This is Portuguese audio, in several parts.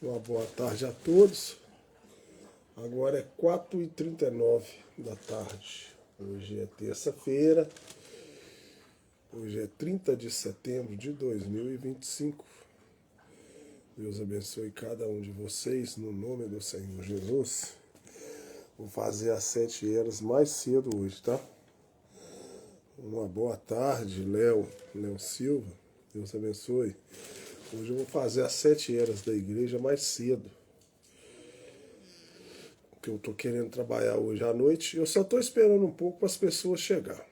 Uma boa tarde a todos. Agora é 4h39 da tarde. Hoje é terça-feira. Hoje é 30 de setembro de 2025. Deus abençoe cada um de vocês no nome do Senhor Jesus. Vou fazer as 7 horas mais cedo hoje, tá? Uma boa tarde, Léo Silva. Deus abençoe. Hoje eu vou fazer as 7 horas da igreja mais cedo. Porque eu tô querendo trabalhar hoje à noite. Eu só tô esperando um pouco para as pessoas chegar.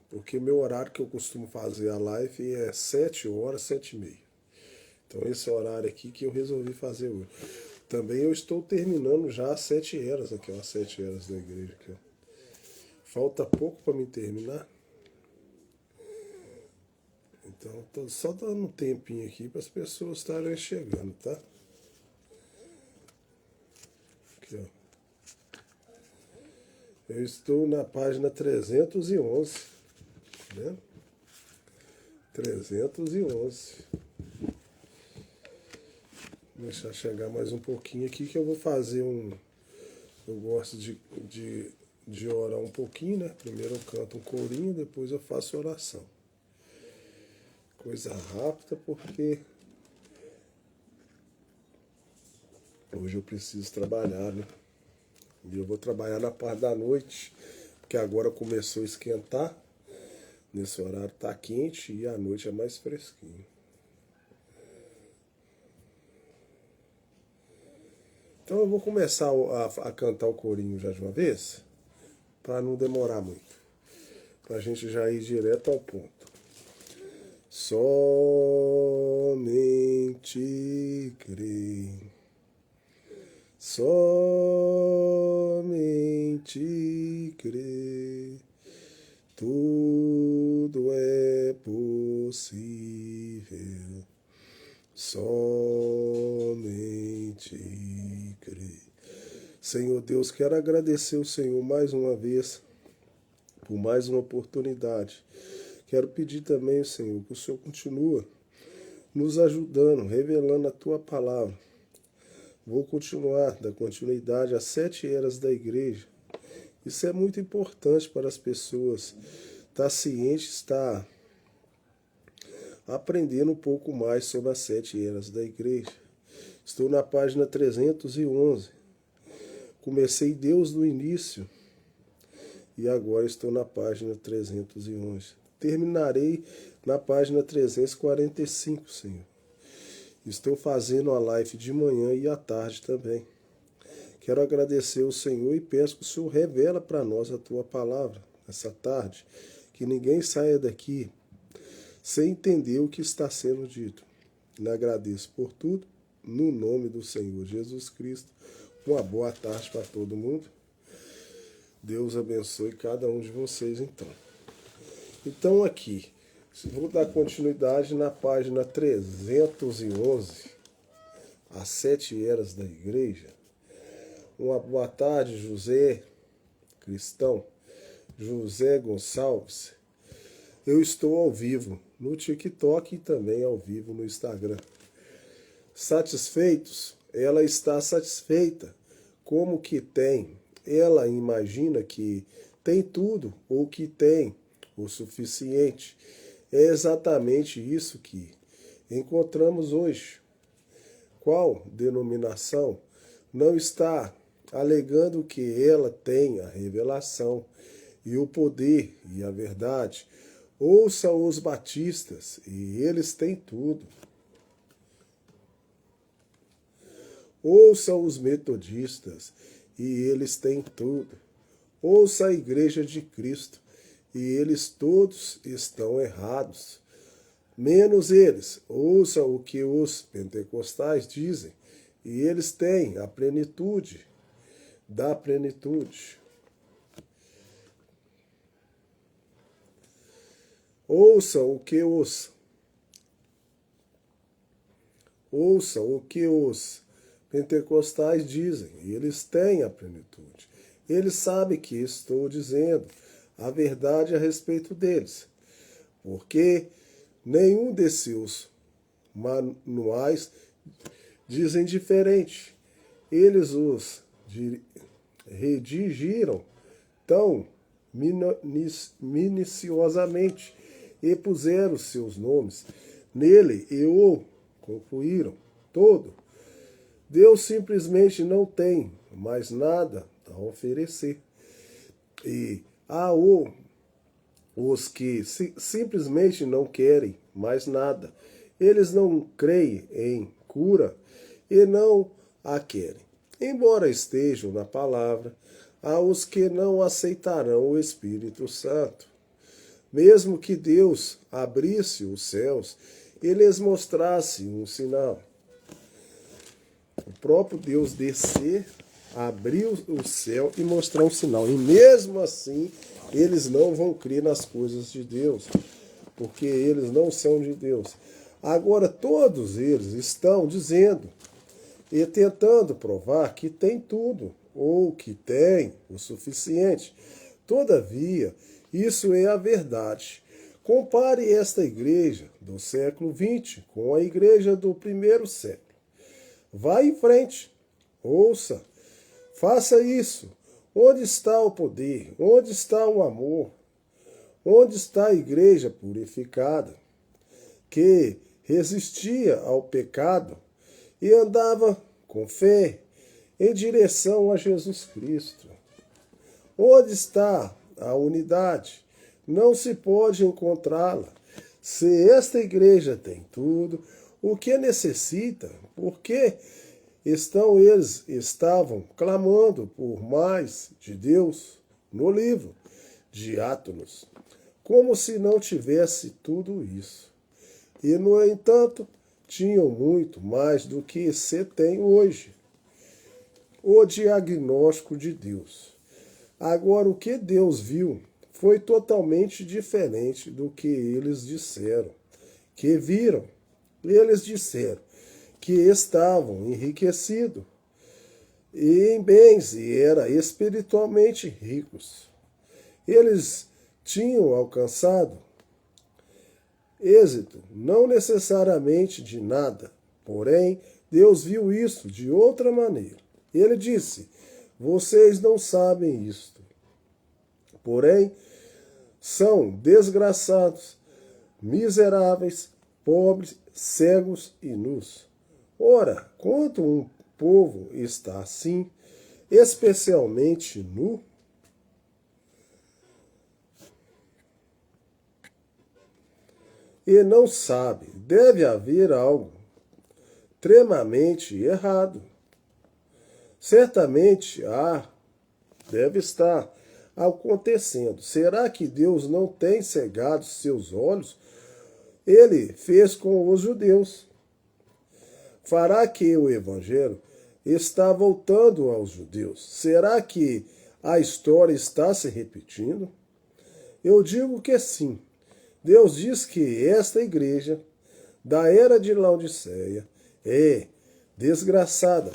Porque meu horário que eu costumo fazer a live é 7 horas, 7h30. Então esse é o horário aqui que eu resolvi fazer hoje. Também eu estou terminando já as 7 horas aqui, ó, as 7 horas da igreja aqui, ó. Falta pouco para me terminar. Então tô só dando um tempinho aqui para as pessoas estarem chegando, tá? Aqui, ó. Eu estou na página 311, né? 311. Vou deixar chegar mais um pouquinho aqui que eu vou fazer um... Eu gosto de orar um pouquinho, né? Primeiro eu canto um corinho, depois eu faço oração. Coisa rápida, porque hoje eu preciso trabalhar, né? E eu vou trabalhar na parte da noite, porque agora começou a esquentar. Nesse horário tá quente e à noite é mais fresquinho. Então eu vou começar a cantar o corinho já de uma vez, para não demorar muito. Para a gente já ir direto ao ponto. Somente crê, somente crê, tudo é possível, somente crê. Senhor Deus, quero agradecer o Senhor mais uma vez, por mais uma oportunidade. Quero pedir também, Senhor, que o Senhor continue nos ajudando, revelando a Tua palavra. Vou continuar, dar continuidade às 7 horas da igreja. Isso é muito importante para as pessoas estar ciente, estar aprendendo um pouco mais sobre as 7 horas da igreja. Estou na página 311. Comecei Deus no início e agora estou na página 311. Terminarei na página 345, Senhor. Estou fazendo a live de manhã e à tarde também. Quero agradecer ao Senhor e peço que o Senhor revela para nós a Tua palavra essa tarde. Que ninguém saia daqui sem entender o que está sendo dito. Lhe agradeço por tudo, no nome do Senhor Jesus Cristo. Uma boa tarde para todo mundo. Deus abençoe cada um de vocês, então. Então aqui, vou dar continuidade na página 311, as 7 horas da igreja. Uma boa tarde, José Cristão, José Gonçalves. Eu estou ao vivo no TikTok e também ao vivo no Instagram. Satisfeitos? Ela está satisfeita. Como que tem? Ela imagina que tem tudo ou que tem o suficiente. É exatamente isso que encontramos hoje. Qual denominação não está alegando que ela tem a revelação e o poder e a verdade? Ouça os batistas, e eles têm tudo. Ouça os metodistas, e eles têm tudo. Ouça a Igreja de Cristo, e eles todos estão errados. Menos eles. Ouça o que os pentecostais dizem, e eles têm a plenitude da plenitude. Ouça o que os pentecostais dizem, e eles têm a plenitude. Eles sabem que estou dizendo a verdade a respeito deles, porque nenhum de seus manuais dizem diferente. Eles os redigiram tão minuciosamente e puseram seus nomes nele e o concluíram todo. Deus simplesmente não tem mais nada a oferecer. E há os que simplesmente não querem mais nada. Eles não creem em cura e não a querem. Embora estejam na palavra, há os que não aceitarão o Espírito Santo. Mesmo que Deus abrisse os céus e lhes mostrasse um sinal. O próprio Deus descer, abrir o céu e mostrar um sinal. E mesmo assim, eles não vão crer nas coisas de Deus, porque eles não são de Deus. Agora, todos eles estão dizendo e tentando provar que tem tudo, ou que tem o suficiente. Todavia, isso é a verdade. Compare esta igreja do século XX com a igreja do primeiro século. Vá em frente, ouça, faça isso. Onde está o poder? Onde está o amor? Onde está a igreja purificada, que resistia ao pecado e andava com fé em direção a Jesus Cristo? Onde está a unidade? Não se pode encontrá-la. Se esta igreja tem tudo o que necessita, por que eles estavam clamando por mais de Deus no livro de Atos, como se não tivesse tudo isso. E, no entanto, tinham muito mais do que se tem hoje. O diagnóstico de Deus. Agora, o que Deus viu foi totalmente diferente do que eles disseram, que viram. Eles disseram que estavam enriquecidos e em bens e eram espiritualmente ricos. Eles tinham alcançado êxito, não necessariamente de nada, porém, Deus viu isso de outra maneira. Ele disse: vocês não sabem isto, porém, são desgraçados, miseráveis, pobres, cegos e nus. Ora, quando um povo está assim, especialmente nu, e não sabe, deve haver algo extremamente errado. Certamente deve estar acontecendo. Será que Deus não tem cegado seus olhos? Ele fez com os judeus. Fará que o evangelho está voltando aos judeus? Será que a história está se repetindo? Eu digo que sim. Deus diz que esta igreja da era de Laodiceia é desgraçada.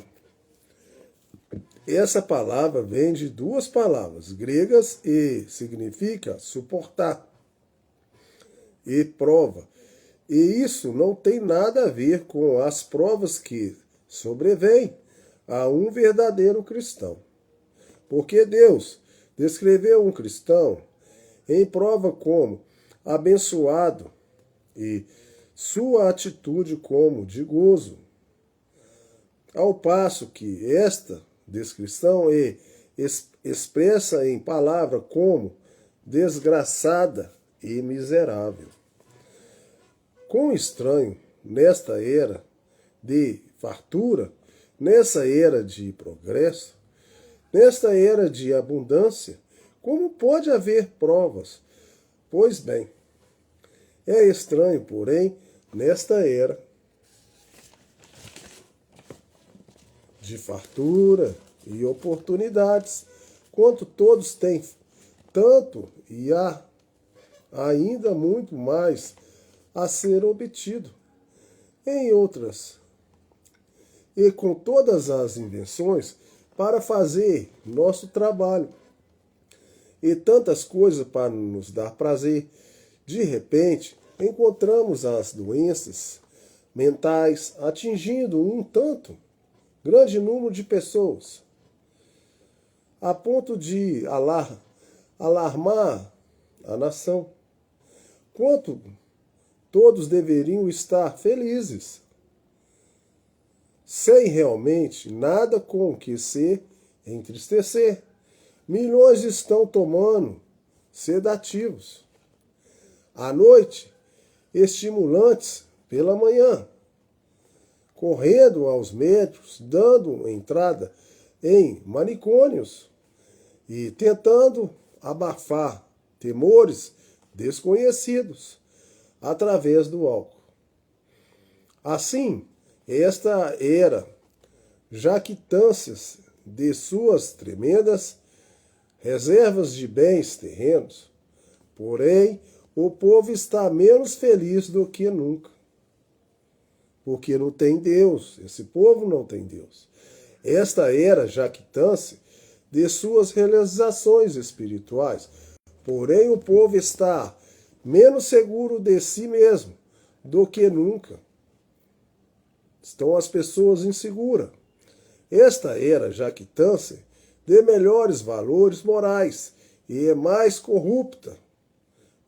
Essa palavra vem de duas palavras gregas e significa suportar e prova. E isso não tem nada a ver com as provas que sobrevêm a um verdadeiro cristão. Porque Deus descreveu um cristão em prova como abençoado e sua atitude como de gozo. Ao passo que esta descrição é expressa em palavra como desgraçada e miserável. Quão estranho, nesta era de fartura, nessa era de progresso, nesta era de abundância, como pode haver provas? Pois bem, é estranho, porém, nesta era de fartura e oportunidades, quanto todos têm tanto e há ainda muito mais a ser obtido. Em outras, e com todas as invenções para fazer nosso trabalho, e tantas coisas para nos dar prazer, de repente encontramos as doenças mentais, atingindo um tanto grande número de pessoas, a ponto de alarmar a nação. Quanto todos deveriam estar felizes, sem realmente nada com o que se entristecer. Milhões estão tomando sedativos à noite, estimulantes pela manhã, correndo aos médicos, dando entrada em manicômios e tentando abafar temores desconhecidos através do álcool. Assim, esta era jactâncias de suas tremendas reservas de bens terrenos. Porém, o povo está menos feliz do que nunca. Porque não tem Deus. Esse povo não tem Deus. Esta era jactância de suas realizações espirituais. Porém, o povo está menos seguro de si mesmo do que nunca. Estão as pessoas inseguras. Esta era jactância de melhores valores morais e é mais corrupta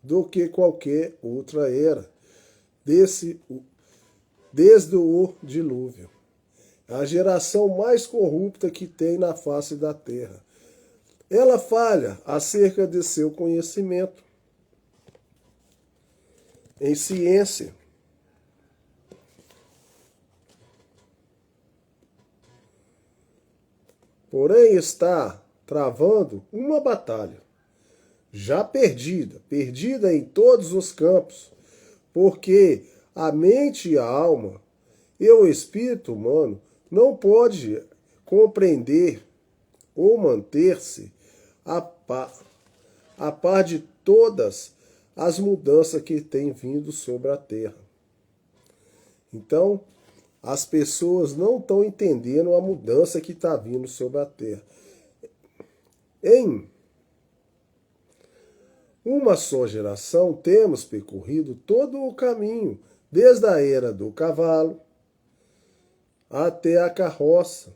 do que qualquer outra era, desde o dilúvio. A geração mais corrupta que tem na face da terra. Ela falha acerca de seu conhecimento em ciência. Porém, está travando uma batalha já perdida em todos os campos, porque a mente e a alma e o espírito humano não pode compreender ou manter-se a par de todas as mudanças que têm vindo sobre a terra. Então, as pessoas não estão entendendo a mudança que está vindo sobre a terra. Em uma só geração, temos percorrido todo o caminho, desde a era do cavalo até a carroça,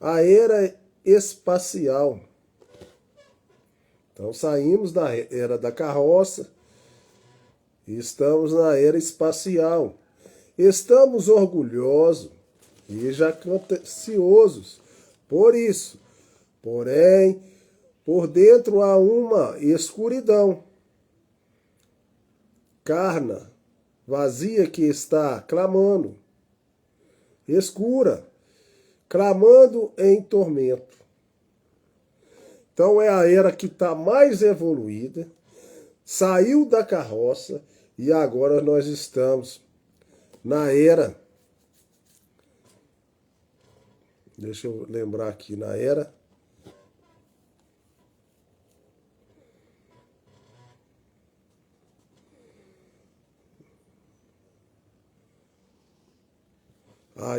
a era espacial. Então, saímos da era da carroça e estamos na era espacial. Estamos orgulhosos e jactanciosos por isso. Porém, por dentro há uma escuridão carna, vazia, que está clamando, escura, clamando em tormento. Então é a era que está mais evoluída, saiu da carroça e agora nós estamos na era, deixa eu lembrar aqui, na era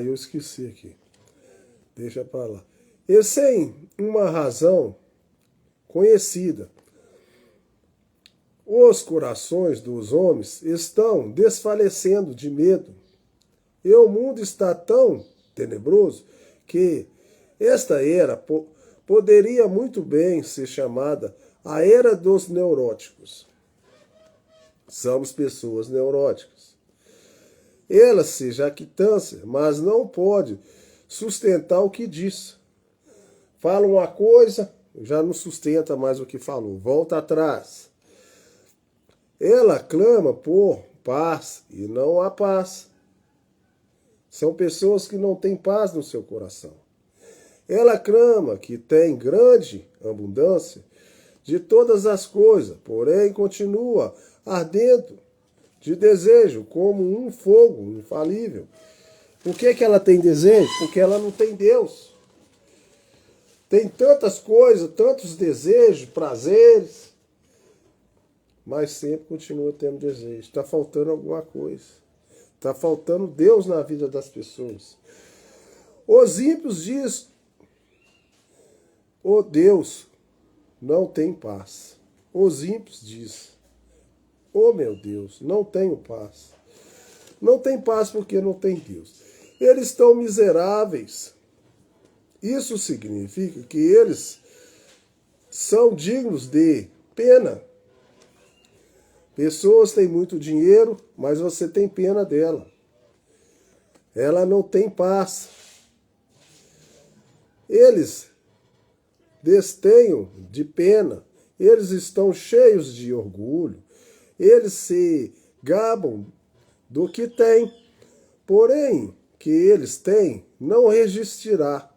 eu esqueci aqui. Deixa para lá. E sem uma razão conhecida, os corações dos homens estão desfalecendo de medo. E o mundo está tão tenebroso que esta era poderia muito bem ser chamada a era dos neuróticos. Somos pessoas neuróticas. Ela se jactância, mas não pode sustentar o que diz. Fala uma coisa, já não sustenta mais o que falou, volta atrás. Ela clama por paz e não há paz. São pessoas que não têm paz no seu coração. Ela clama que tem grande abundância de todas as coisas, porém continua ardendo de desejo, como um fogo infalível. Por que ela tem desejo? Porque ela não tem Deus. Tem tantas coisas, tantos desejos, prazeres, mas sempre continua tendo desejo. Está faltando alguma coisa. Está faltando Deus na vida das pessoas. Os ímpios dizem, o Deus não tem paz. Os ímpios dizem, oh meu Deus, não tenho paz. Não tem paz porque não tem Deus. Eles estão miseráveis. Isso significa que eles são dignos de pena. Pessoas têm muito dinheiro, mas você tem pena dela. Ela não tem paz. Eles desdenham de pena. Eles estão cheios de orgulho. Eles se gabam do que têm. Porém, que eles têm não resistirá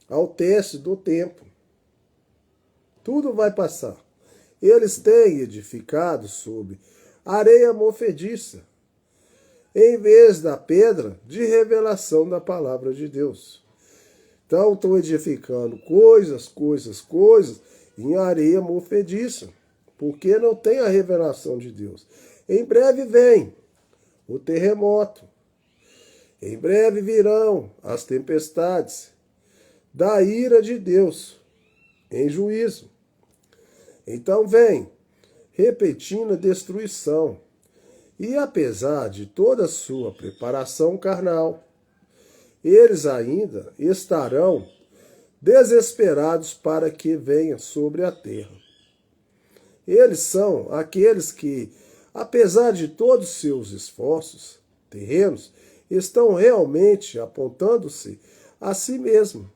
ao teste do tempo. Tudo vai passar. Eles têm edificado sobre areia movediça, em vez da pedra de revelação da palavra de Deus. Então, estão edificando coisas em areia movediça, porque não tem a revelação de Deus. Em breve vem o terremoto. Em breve virão as tempestades da ira de Deus em juízo. Então vem repetindo a destruição. E apesar de toda a sua preparação carnal, eles ainda estarão desesperados para que venha sobre a terra. Eles são aqueles que, apesar de todos os seus esforços terrenos, estão realmente apontando-se a si mesmos.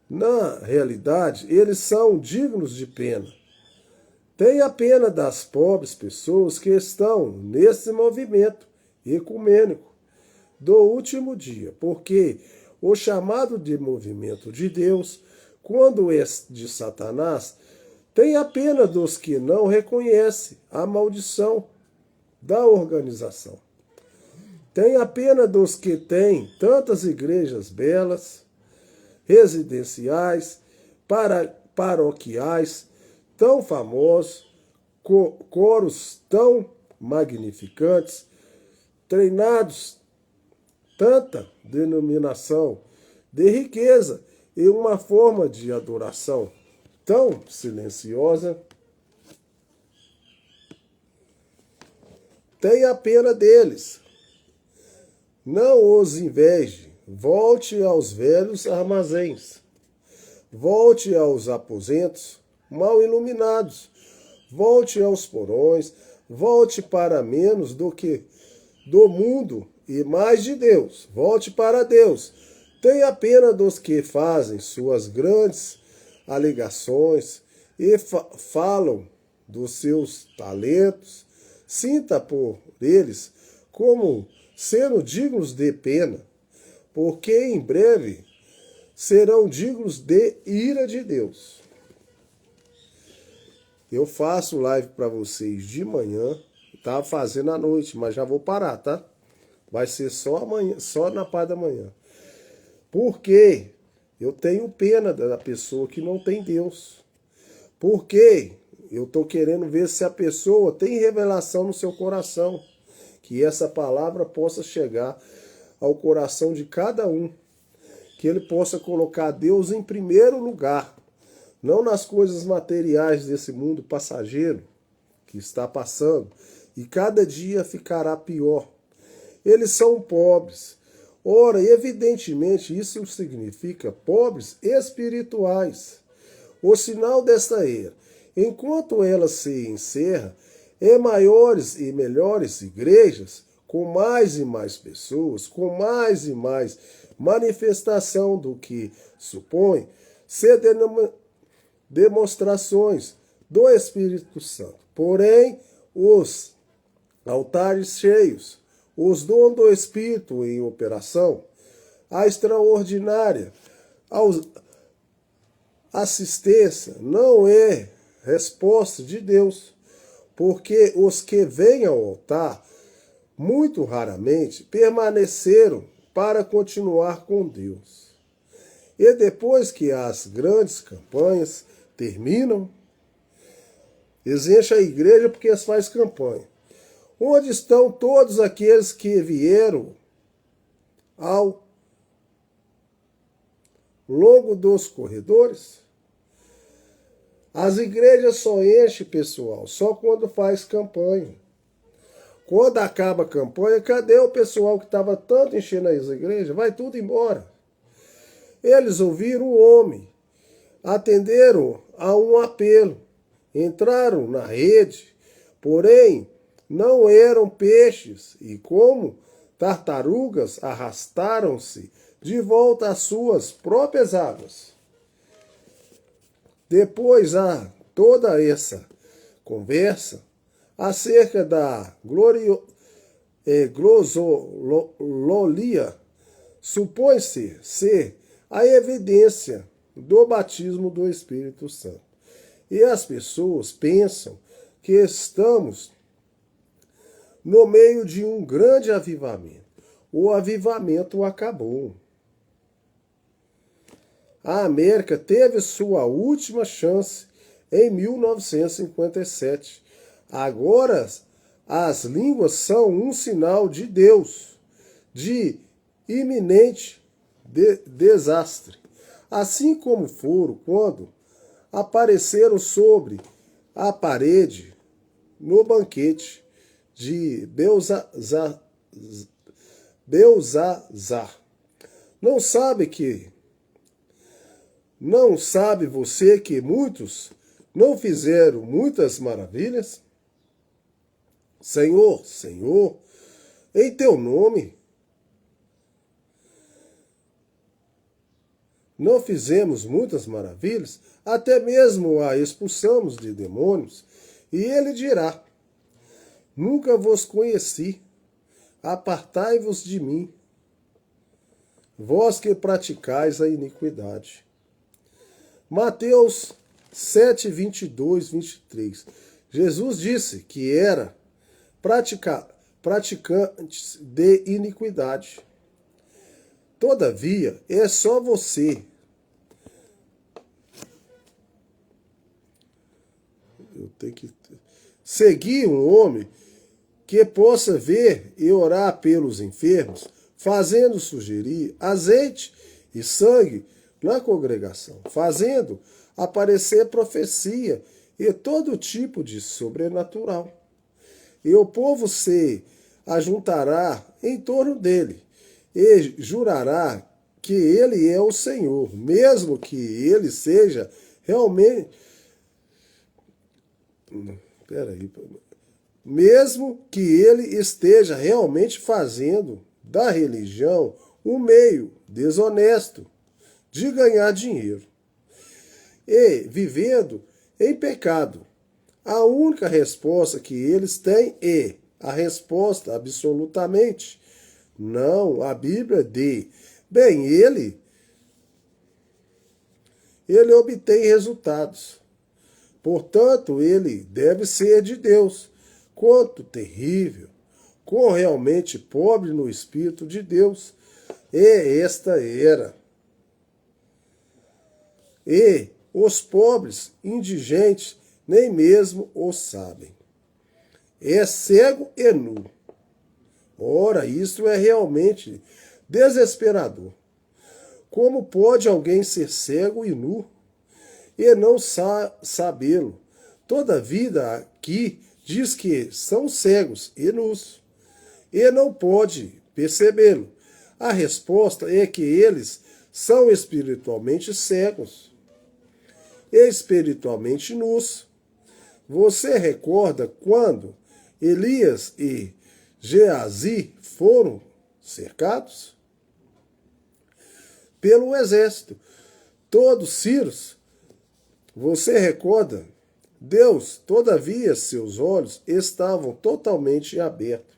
Na realidade, eles são dignos de pena. Tenha pena das pobres pessoas que estão nesse movimento ecumênico do último dia, porque o chamado de movimento de Deus, quando é de Satanás, tenha pena dos que não reconhecem a maldição da organização. Tenha pena dos que têm tantas igrejas belas, residenciais, paroquiais, tão famosos, coros tão magnificantes, treinados, tanta denominação de riqueza e uma forma de adoração tão silenciosa. Tenha pena deles. Não os inveje. Volte aos velhos armazéns. Volte aos aposentos mal iluminados. Volte aos porões. Volte para menos do que do mundo e mais de Deus. Volte para Deus. Tenha pena dos que fazem suas grandes alegações e falam dos seus talentos. Sinta por eles como sendo dignos de pena, porque em breve serão dignos de ira de Deus. Eu faço live para vocês de manhã, estava fazendo à noite, mas já vou parar, tá? Vai ser só amanhã, só na parte da manhã. Porque eu tenho pena da pessoa que não tem Deus. Porque eu estou querendo ver se a pessoa tem revelação no seu coração. Que essa palavra possa chegar ao coração de cada um. Que ele possa colocar Deus em primeiro lugar. Não nas coisas materiais desse mundo passageiro que está passando. E cada dia ficará pior. Eles são pobres. Ora, evidentemente, isso significa pobres espirituais. O sinal desta era, enquanto ela se encerra, em maiores e melhores igrejas, com mais e mais pessoas, com mais e mais manifestação do que supõe ser demonstrações do Espírito Santo. Porém, os altares cheios, os dons do Espírito em operação, a extraordinária assistência não é resposta de Deus, porque os que vêm ao altar, muito raramente, permaneceram para continuar com Deus. E depois que as grandes campanhas terminam, eles enchem a igreja porque eles fazem campanha. Onde estão todos aqueles que vieram ao longo dos corredores? As igrejas só enchem, pessoal, só quando faz campanha. Quando acaba a campanha, cadê o pessoal que estava tanto enchendo as igrejas? Vai tudo embora. Eles ouviram o homem, atenderam a um apelo, entraram na rede, porém não eram peixes e, como tartarugas, arrastaram-se de volta às suas próprias águas. Depois há toda essa conversa acerca da glossolia, supõe-se ser a evidência do batismo do Espírito Santo. E as pessoas pensam que estamos no meio de um grande avivamento. O avivamento acabou. A América teve sua última chance em 1957. Agora, as línguas são um sinal de Deus, de iminente desastre. Assim como foram quando apareceram sobre a parede no banquete de Belzazar. Não sabe você que muitos não fizeram muitas maravilhas? Senhor, Senhor, em teu nome não fizemos muitas maravilhas, até mesmo a expulsamos de demônios. E ele dirá: nunca vos conheci, apartai-vos de mim, vós que praticais a iniquidade. Mateus 7, 22, 23. Jesus disse que era praticantes de iniquidade. Todavia, é só você. Eu tenho que seguir um homem que possa ver e orar pelos enfermos, fazendo sugerir azeite e sangue na congregação, fazendo aparecer profecia e todo tipo de sobrenatural. E o povo se ajuntará em torno dele e jurará que ele é o Senhor, mesmo que ele seja realmente... Mesmo que ele esteja realmente fazendo da religião um meio desonesto de ganhar dinheiro e vivendo em pecado. A única resposta que eles têm é a resposta absolutamente não. A Bíblia diz, bem, ele obtém resultados. Portanto, ele deve ser de Deus. Quanto terrível, quão realmente pobre no Espírito de Deus é esta era. E os pobres, indigentes, nem mesmo o sabem. É cego e nu. Ora, isso é realmente desesperador. Como pode alguém ser cego e nu e não sabê-lo? Toda a vida aqui diz que são cegos e nus e não pode percebê-lo. A resposta é que eles são espiritualmente cegos e espiritualmente nus. Você recorda quando Elias e Geazi foram cercados pelo exército? Todos Círios. Você recorda? Deus, todavia, seus olhos estavam totalmente abertos.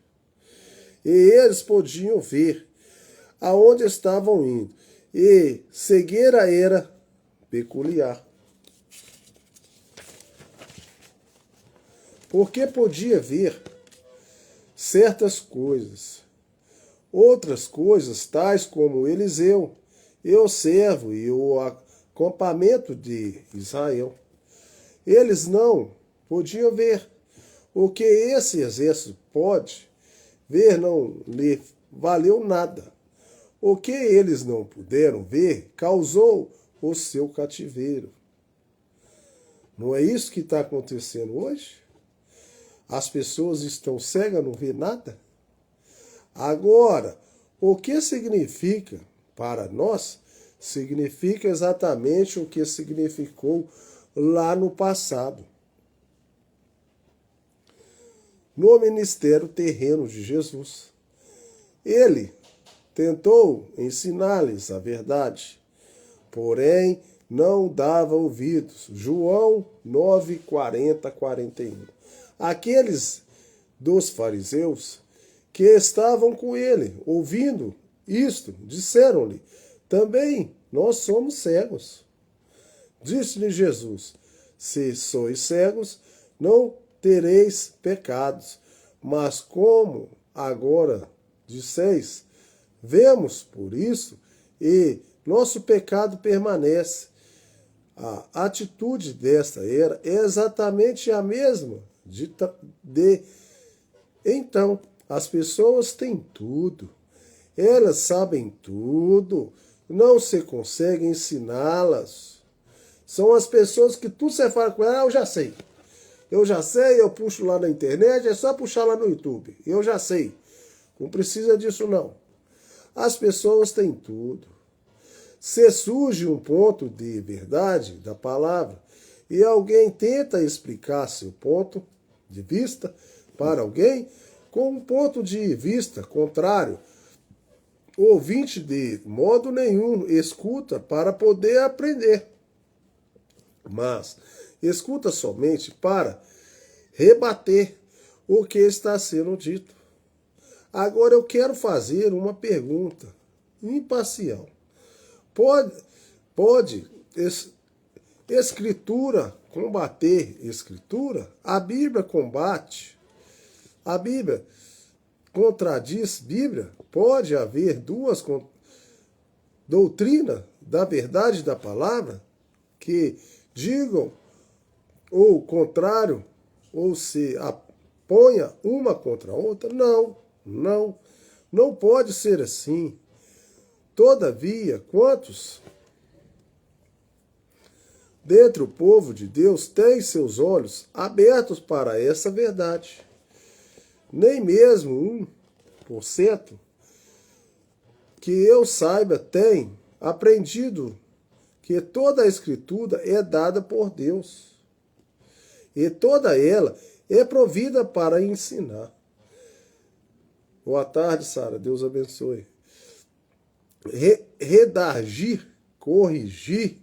E eles podiam ver aonde estavam indo. E cegueira era peculiar. Porque podia ver certas coisas. Outras coisas, tais como Eliseu, e o servo e o acampamento de Israel. Eles não podiam ver. O que esse exército pode ver não lhe valeu nada. O que eles não puderam ver causou o seu cativeiro. Não é isso que está acontecendo hoje? As pessoas estão cegas, não vê nada? Agora, o que significa para nós? Significa exatamente o que significou lá no passado. No ministério terreno de Jesus. Ele tentou ensinar-lhes a verdade, porém não dava ouvidos. João 9, 40, 41. Aqueles dos fariseus que estavam com ele, ouvindo isto, disseram-lhe: também nós somos cegos. Disse-lhe Jesus: se sois cegos, não tereis pecados. Mas como agora disseis, vemos por isso, e nosso pecado permanece. A atitude desta era é exatamente a mesma então, as pessoas têm tudo, elas sabem tudo, não se consegue ensiná-las. São as pessoas que tudo você fala com elas, eu já sei. Eu já sei, eu puxo lá na internet, é só puxar lá no YouTube. Eu já sei. Não precisa disso não. As pessoas têm tudo. Se surge um ponto de verdade da palavra e alguém tenta explicar seu ponto de vista para alguém com um ponto de vista contrário, o ouvinte de modo nenhum escuta para poder aprender, mas escuta somente para rebater o que está sendo dito. Agora eu quero fazer uma pergunta imparcial. Pode Escritura combater Escritura? A Bíblia combate. A Bíblia contradiz Bíblia? Pode haver duas doutrinas da verdade da palavra que digam o contrário ou se aponha uma contra a outra? Não pode ser assim. Todavia, quantos dentre o povo de Deus têm seus olhos abertos para essa verdade? Nem mesmo 1% que eu saiba tem aprendido que toda a Escritura é dada por Deus. E toda ela é provida para ensinar. Boa tarde, Sara. Deus abençoe. Redargir, corrigir,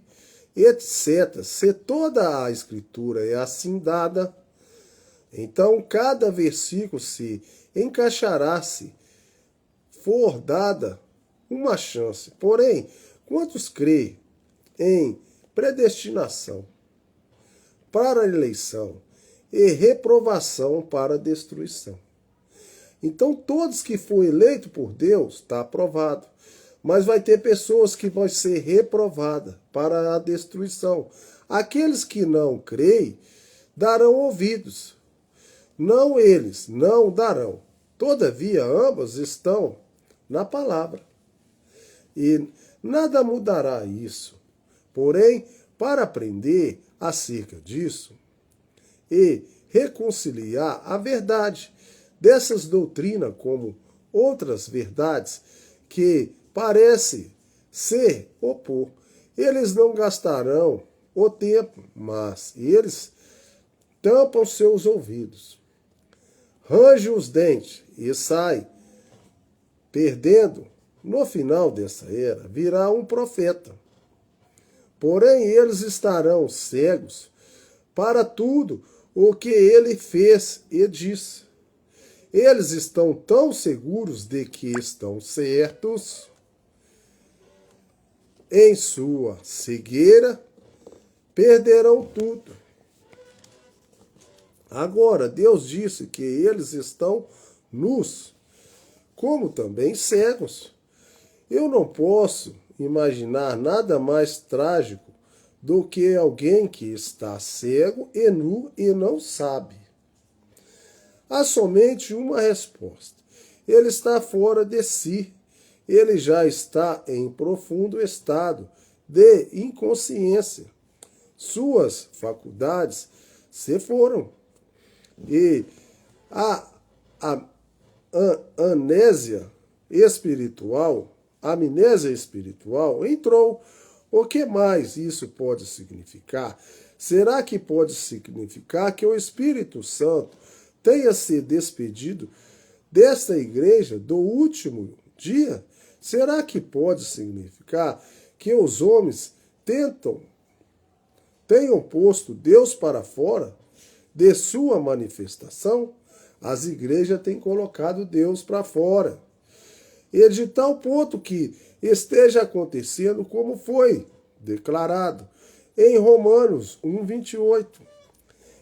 etc. Se toda a Escritura é assim dada, então cada versículo se encaixará se for dada uma chance. Porém, quantos creem em predestinação para a eleição e reprovação para a destruição? Então, todos que foram eleitos por Deus, está aprovado. Mas vai ter pessoas que vão ser reprovadas para a destruição. Aqueles que não creem darão ouvidos. Não eles, não darão. Todavia, ambos estão na palavra. E nada mudará isso. Porém, para aprender acerca disso e reconciliar a verdade dessas doutrinas como outras verdades que parece se opor, eles não gastarão o tempo, mas eles tampam seus ouvidos, range os dentes e sai perdendo. No final dessa era virá um profeta, porém eles estarão cegos para tudo o que ele fez e disse. Eles estão tão seguros de que estão certos em sua cegueira, perderão tudo. Agora, Deus disse que eles estão nus, como também cegos. Eu não posso imaginar nada mais trágico do que alguém que está cego e nu e não sabe. Há somente uma resposta. Ele está fora de si. Ele já está em profundo estado de inconsciência. suas faculdades se foram. E a amnésia espiritual entrou. O que mais isso pode significar? Será que pode significar que o Espírito Santo tenha se despedido desta igreja do último dia? Será que pode significar que os homens tenham posto Deus para fora de sua manifestação? As igrejas têm colocado Deus para fora. E de tal ponto que esteja acontecendo como foi declarado em Romanos 1:28.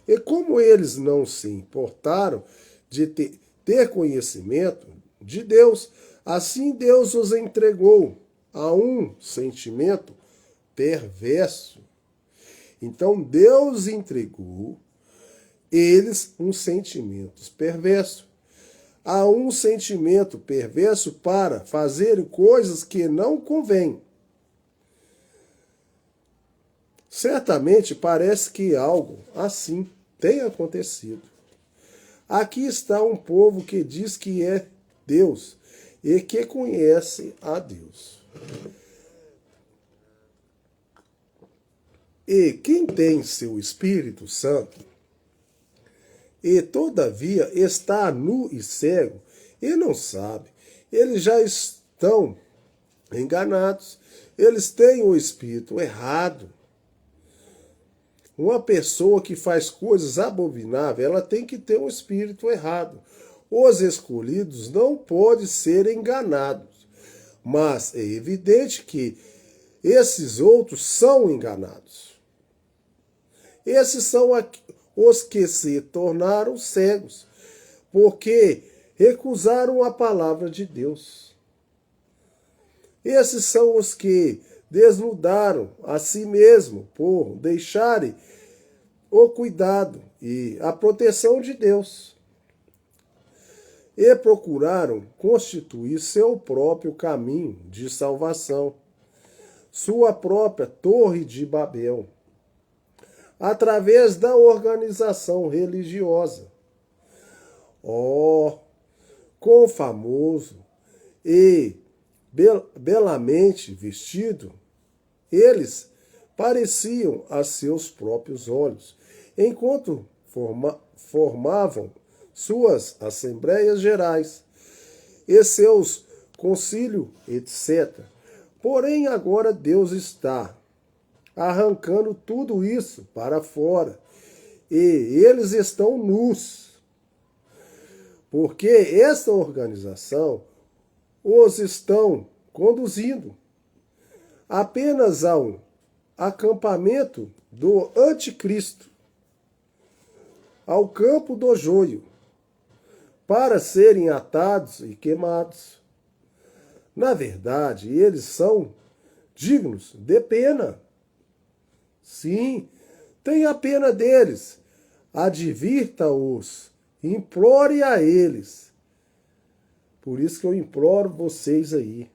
E como eles não se importaram de ter conhecimento de Deus, assim Deus os entregou a um sentimento perverso. Então Deus entregou eles um sentimento perverso. Há um sentimento perverso para fazerem coisas que não convêm. Certamente parece que algo assim tem acontecido. Aqui está um povo que diz que é Deus e que conhece a Deus. E quem tem seu Espírito Santo e todavia está nu e cego e não sabe, eles já estão enganados, eles têm o espírito errado. Uma pessoa que faz coisas abomináveis, ela tem que ter um espírito errado. Os escolhidos não podem ser enganados, mas é evidente que esses outros são enganados. Esses são os que se tornaram cegos, porque recusaram a palavra de Deus. Esses são os que desnudaram a si mesmo por deixarem o cuidado e a proteção de Deus. E procuraram constituir seu próprio caminho de salvação, sua própria torre de Babel, através da organização religiosa. Quão famoso e belamente vestido eles pareciam a seus próprios olhos, enquanto formavam suas assembleias gerais e seus concílios, etc. Porém, agora Deus está arrancando tudo isso para fora. E eles estão nus. Porque esta organização os estão conduzindo apenas a um acampamento do anticristo, ao campo do joio, para serem atados e queimados. Na verdade, eles são dignos de pena. Sim, tenha pena deles, advirta-os, implore a eles. Por isso que eu imploro vocês aí,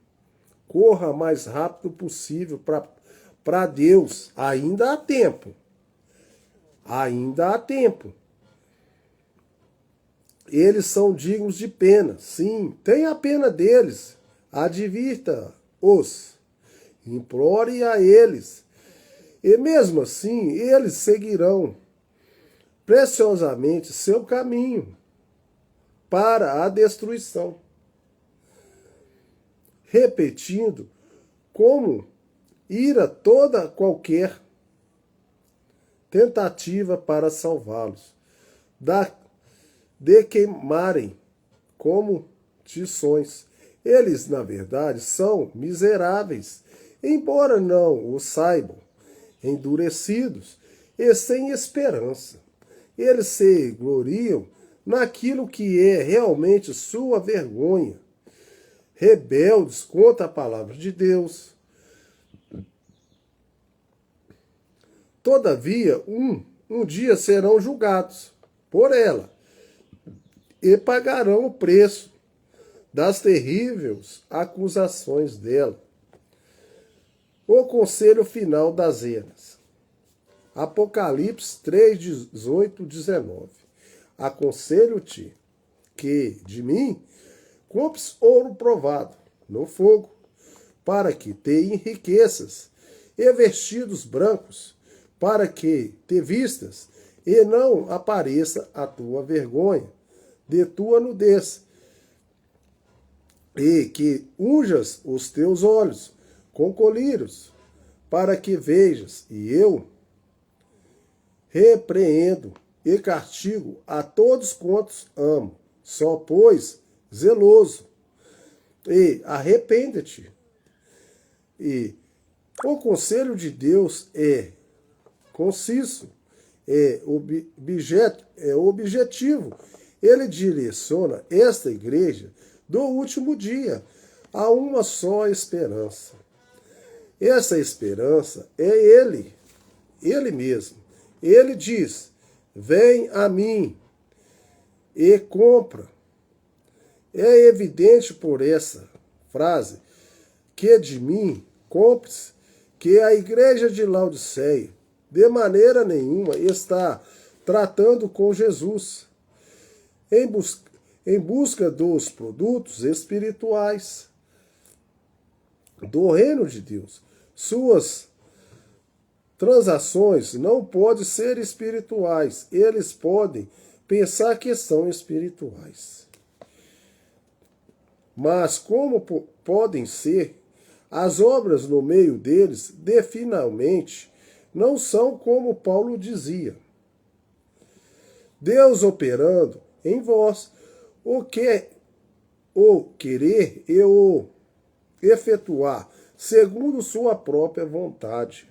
corra o mais rápido possível para Deus. Ainda há tempo. Ainda há tempo. Eles são dignos de pena. Sim, tenha pena deles, advirta-os, implore a eles. E mesmo assim, eles seguirão preciosamente seu caminho para a destruição, repetindo como ira toda qualquer tentativa para salvá-los, de queimarem como tições. Eles, na verdade, são miseráveis, embora não o saibam, endurecidos e sem esperança. Eles se gloriam naquilo que é realmente sua vergonha, rebeldes contra a palavra de Deus. Todavia, um dia serão julgados por ela e pagarão o preço das terríveis acusações dela. O conselho final das eras. Apocalipse 3, 18, 19. Aconselho-te que de mim compres ouro provado no fogo, para que te enriqueças, e vestidos brancos, para que te vistas, e não apareça a tua vergonha de tua nudez, e que unjas os teus olhos com colírios, para que vejas, e eu repreendo e castigo a todos quantos amo. Só, pois, zeloso, e arrepende-te. E o conselho de Deus é conciso, é objetivo. Ele direciona esta igreja do último dia a uma só esperança. Essa esperança é Ele mesmo. Ele diz: vem a mim e compra. É evidente por essa frase que de mim compres, que a igreja de Laodiceia de maneira nenhuma está tratando com Jesus em busca dos produtos espirituais do reino de Deus. Suas transações não podem ser espirituais. Eles podem pensar que são espirituais. Mas como podem ser, as obras no meio deles, finalmente, não são como Paulo dizia. Deus operando em vós o querer e o efetuar, segundo sua própria vontade.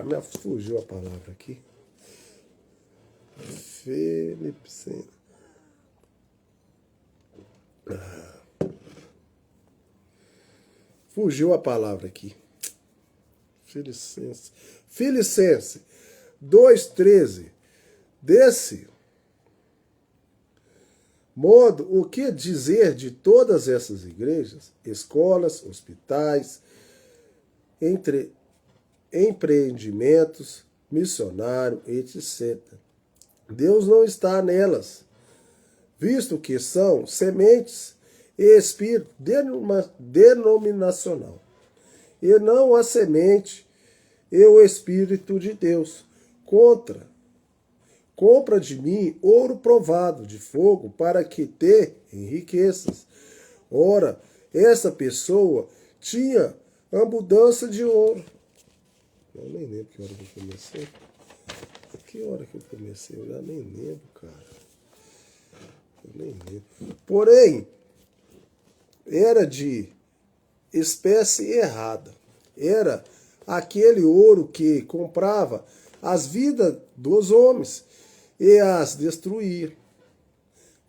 Me fugiu a palavra aqui. Fugiu a palavra aqui. Filipenses 2,13. Desse modo, o que dizer de todas essas igrejas, escolas, hospitais, empreendimentos, missionários, etc. Deus não está nelas, visto que são sementes e espírito denominacional, e não a semente e o Espírito de Deus. Compra de mim ouro provado de fogo, para que te enriqueças. Ora, essa pessoa tinha abundância de ouro. Eu nem lembro que hora que eu comecei. Que hora que eu comecei? Eu já nem lembro, cara. Eu nem lembro. Porém, era de espécie errada. Era aquele ouro que comprava as vidas dos homens e as destruía.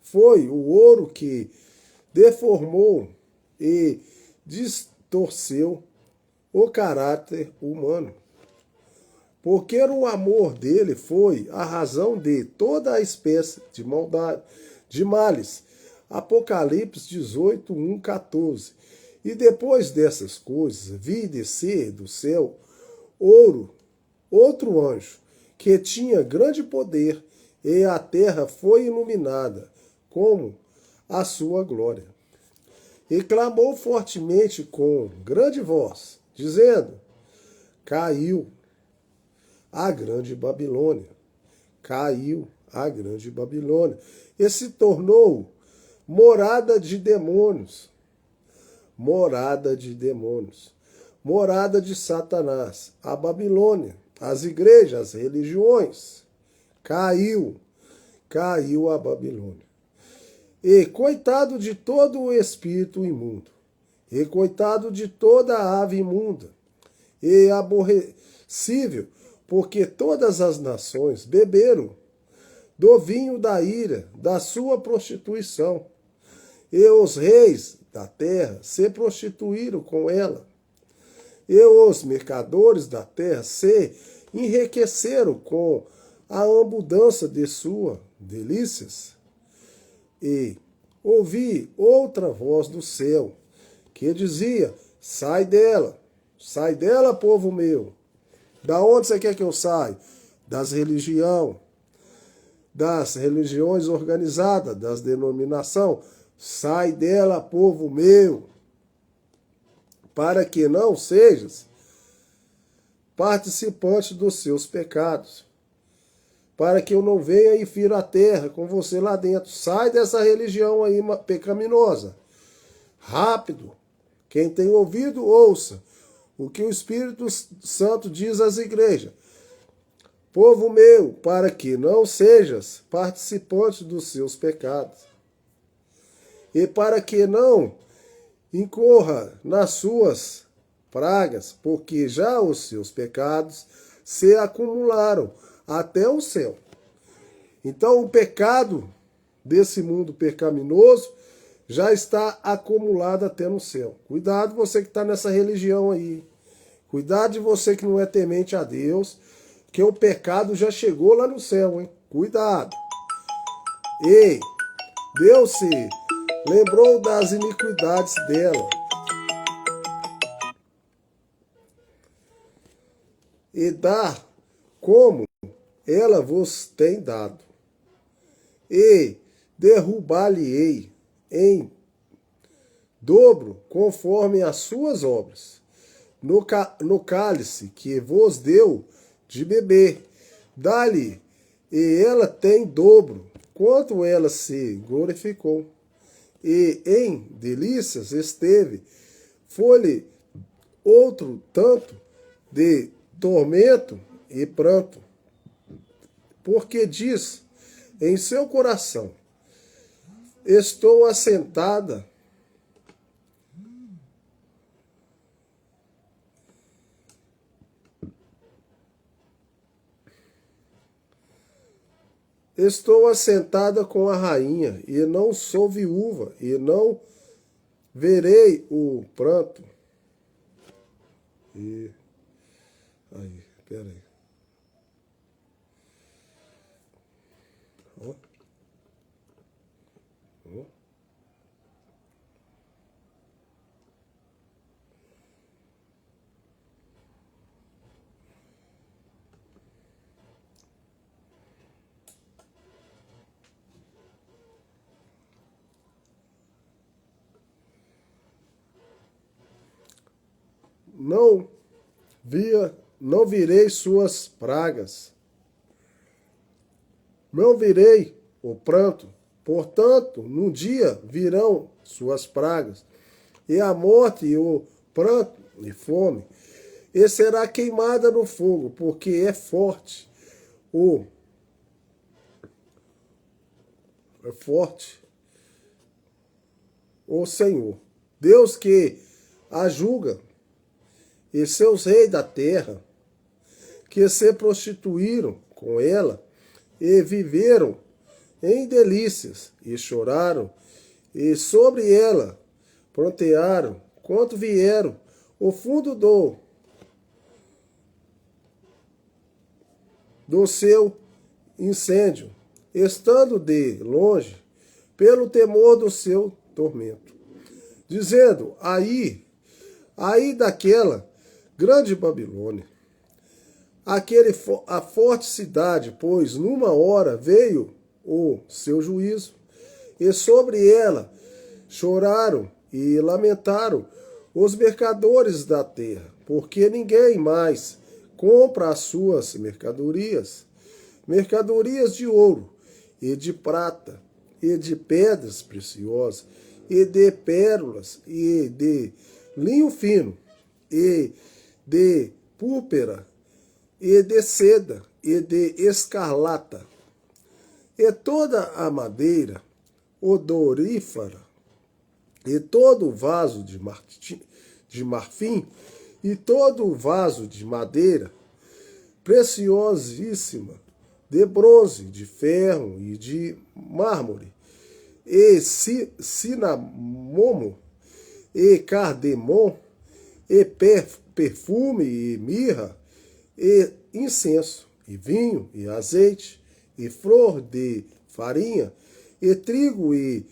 Foi o ouro que deformou e distorceu o caráter humano. Porque o amor dele foi a razão de toda a espécie de maldade, de males. Apocalipse 18, 1, 14. E depois dessas coisas, vi descer do céu outro anjo, que tinha grande poder, e a terra foi iluminada como a sua glória. E clamou fortemente com grande voz, dizendo: caiu a grande Babilônia, caiu a grande Babilônia, e se tornou morada de demônios, morada de Satanás, a Babilônia, as igrejas, as religiões. Caiu a Babilônia. E coitado de todo o espírito imundo, e coitado de toda a ave imunda, e aborrecível, porque todas as nações beberam do vinho da ira da sua prostituição, e os reis da terra se prostituíram com ela, e os mercadores da terra se enriqueceram com a abundância de suas delícias. E ouvi outra voz do céu, que dizia, sai dela, povo meu. Da onde você quer que eu saia? Das religiões organizadas, das denominações. Sai dela, povo meu, para que não sejas participante dos seus pecados, para que eu não venha e fira a terra com você lá dentro. Sai dessa religião aí pecaminosa. Rápido. Quem tem ouvido, ouça o que o Espírito Santo diz às igrejas. Povo meu, para que não sejas participante dos seus pecados, e para que não incorra nas suas pragas, porque já os seus pecados se acumularam até o céu. Então o pecado desse mundo pecaminoso já está acumulado até no céu. Cuidado você que está nessa religião aí. Cuidado de você que não é temente a Deus, que o pecado já chegou lá no céu, hein? Cuidado. Ei, Deus se lembrou das iniquidades dela e dá como ela vos tem dado. E derrubar-lhe-ei em dobro conforme as suas obras. No cálice que vos deu de beber, dá-lhe, e ela tem dobro, quanto ela se glorificou. E em delícias esteve, foi-lhe outro tanto de tormento e pranto, porque diz em seu coração, estou assentada com a rainha, e não sou viúva, e não verei o pranto. E aí, peraí. Ó. Ó. Não virei suas pragas, não virei o pranto. Portanto, num dia virão suas pragas, e a morte, e o pranto, e fome, e será queimada no fogo, porque é forte o Senhor, Deus que a julga, e seus reis da terra, que se prostituíram com ela, e viveram em delícias, e choraram, e sobre ela prantearam, quanto vieram o fundo do seu incêndio, estando de longe, pelo temor do seu tormento, dizendo, aí daquela grande Babilônia, a forte cidade, pois numa hora veio o seu juízo, e sobre ela choraram e lamentaram os mercadores da terra, porque ninguém mais compra as suas mercadorias de ouro, e de prata, e de pedras preciosas, e de pérolas, e de linho fino, e de púrpura, e de seda, e de escarlata, e toda a madeira odorífera, e todo o vaso de marfim, e todo o vaso de madeira preciosíssima, de bronze, de ferro e de mármore, e cinamomo, e cardemom, e perfume, e mirra, e incenso, e vinho, e azeite, e flor de farinha, e trigo, e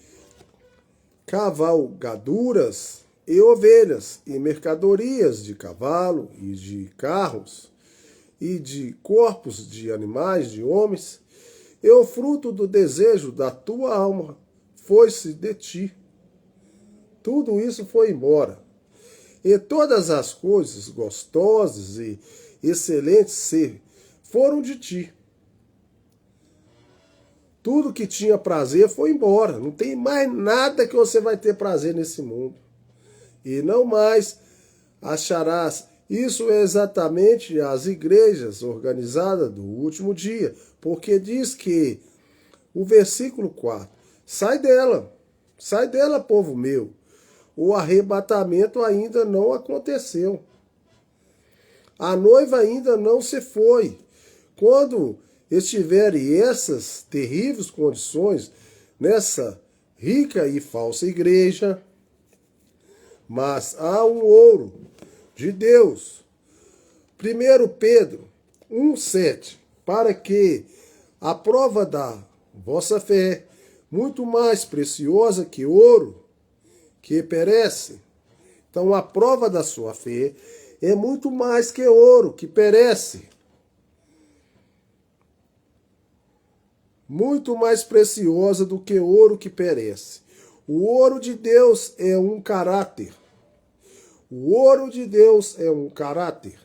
cavalgaduras e ovelhas, e mercadorias de cavalo e de carros, e de corpos de animais, de homens, e o fruto do desejo da tua alma foi-se de ti. Tudo isso foi embora. E todas as coisas gostosas e excelentes foram de ti. Tudo que tinha prazer foi embora. Não tem mais nada que você vai ter prazer nesse mundo. E não mais acharás. Isso é exatamente as igrejas organizadas do último dia. Porque diz que o versículo 4. Sai dela, povo meu. O arrebatamento ainda não aconteceu. A noiva ainda não se foi. Quando estiverem essas terríveis condições nessa rica e falsa igreja, mas há um ouro de Deus. 1 Pedro 1,7, para que a prova da vossa fé, muito mais preciosa que ouro, que perece. Então a prova da sua fé é muito mais que ouro que perece. Muito mais preciosa do que ouro que perece. O ouro de Deus é um caráter. O ouro de Deus é um caráter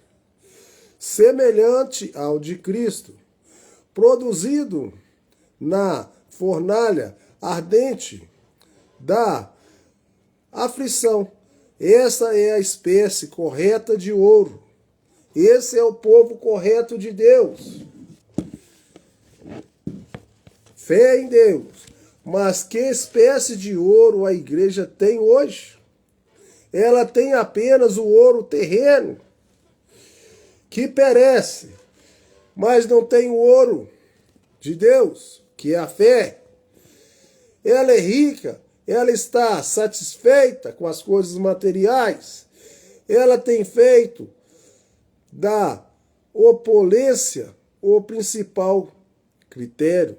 semelhante ao de Cristo, produzido na fornalha ardente da aflição. Essa é a espécie correta de ouro. Esse é o povo correto de Deus. Fé em Deus. Mas que espécie de ouro a igreja tem hoje? Ela tem apenas o ouro terreno, que perece, mas não tem o ouro de Deus, que é a fé. Ela é rica, ela está satisfeita com as coisas materiais, ela tem feito da opulência o principal critério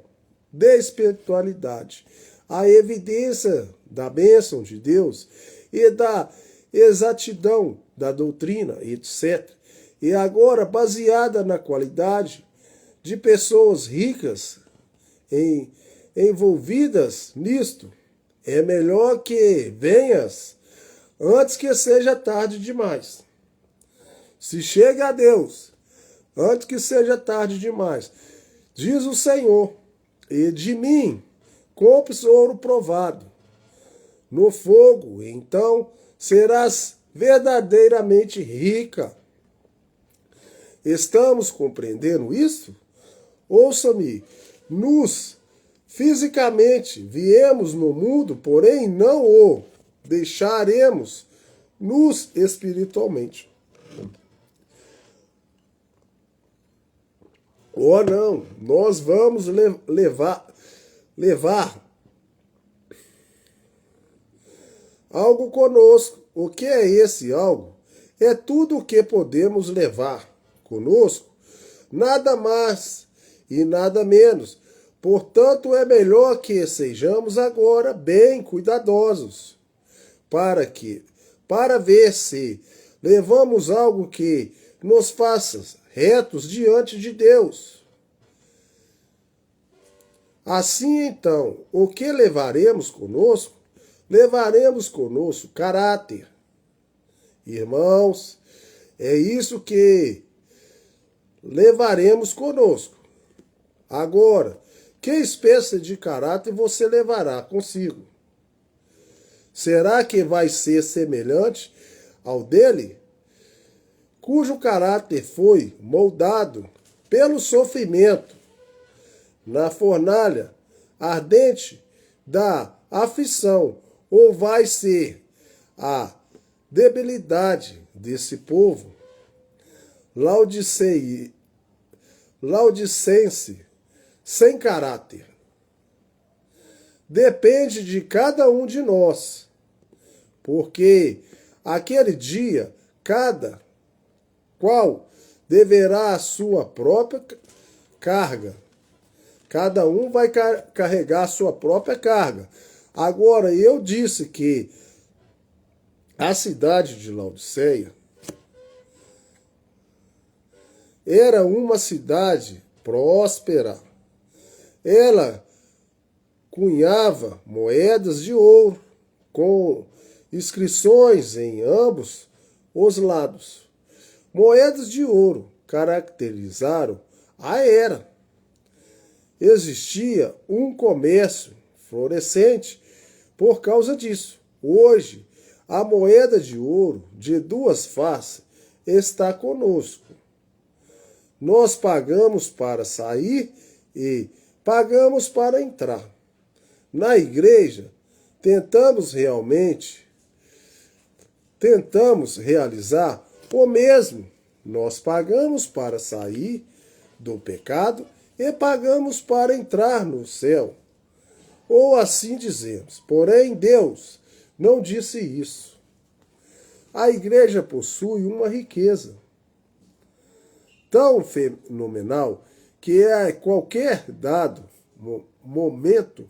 de espiritualidade, a evidência da bênção de Deus e da exatidão da doutrina, etc. E agora, baseada na qualidade de pessoas ricas envolvidas nisto, é melhor que venhas antes que seja tarde demais. Se chega a Deus antes que seja tarde demais, diz o Senhor, e de mim compres ouro provado no fogo, então serás verdadeiramente rica. Estamos compreendendo isso? Ouça-me, fisicamente viemos no mundo, porém não o deixaremos espiritualmente. Oh não, nós vamos levar algo conosco. O que é esse algo? É tudo o que podemos levar conosco, nada mais e nada menos. Portanto, é melhor que sejamos agora bem cuidadosos, para ver se levamos algo que nos faça retos diante de Deus. Assim, então, o que levaremos conosco? Levaremos conosco caráter. Irmãos, é isso que levaremos conosco. Agora, que espécie de caráter você levará consigo? Será que vai ser semelhante ao dele, cujo caráter foi moldado pelo sofrimento na fornalha ardente da aflição, ou vai ser a debilidade desse povo laudicense, sem caráter? Depende de cada um de nós, porque aquele dia cada qual deverá a sua própria carga. Cada um vai carregar a sua própria carga. Agora, eu disse que a cidade de Laodiceia era uma cidade próspera. Ela cunhava moedas de ouro com inscrições em ambos os lados. Moedas de ouro caracterizaram a era. Existia um comércio florescente por causa disso. Hoje, a moeda de ouro de duas faces está conosco. Nós pagamos para sair e pagamos para entrar. Na igreja, tentamos realizar o mesmo. Nós pagamos para sair do pecado e pagamos para entrar no céu. Ou assim dizemos. Porém, Deus não disse isso. A igreja possui uma riqueza tão fenomenal que a qualquer dado momento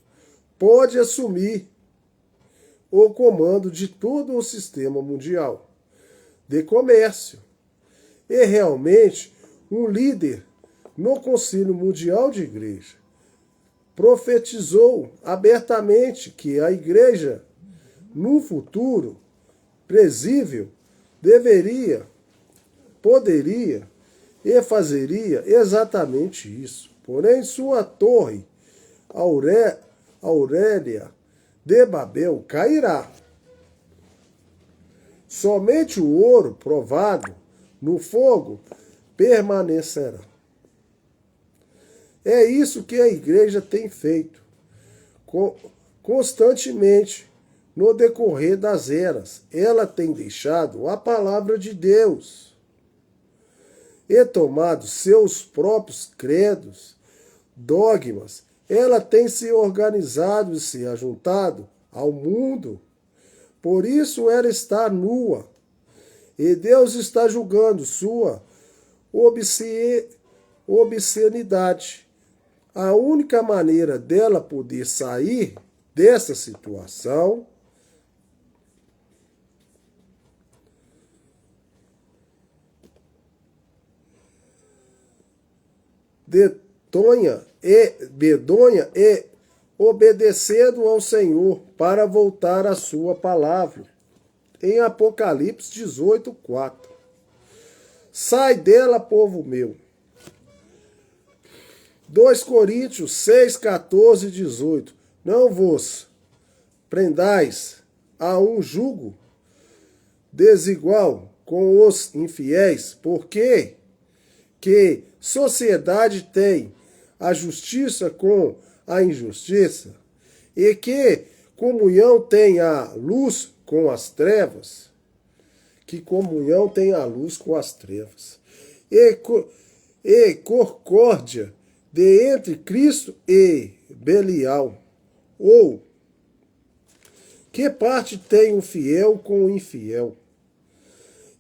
pode assumir o comando de todo o sistema mundial de comércio. E realmente, um líder no Conselho Mundial de Igreja profetizou abertamente que a igreja, no futuro previsível, poderia e fazeria exatamente isso. Porém, sua torre, Aurélia de Babel, cairá. Somente o ouro provado no fogo permanecerá. É isso que a igreja tem feito constantemente no decorrer das eras. Ela tem deixado a palavra de Deus e tomado seus próprios credos, dogmas. Ela tem se organizado e se ajuntado ao mundo. Por isso ela está nua. E Deus está julgando sua obscenidade. A única maneira dela poder sair dessa situação bedonha e obedecendo ao Senhor para voltar à sua palavra. Em Apocalipse 18:4. Sai dela, povo meu. 2 Coríntios 6:14 e 18. Não vos prendais a um jugo desigual com os infiéis, porque que sociedade tem a justiça com a injustiça? E que comunhão tem a luz com as trevas? Que comunhão tem a luz com as trevas? E concórdia de entre Cristo e Belial? Ou que parte tem o fiel com o infiel?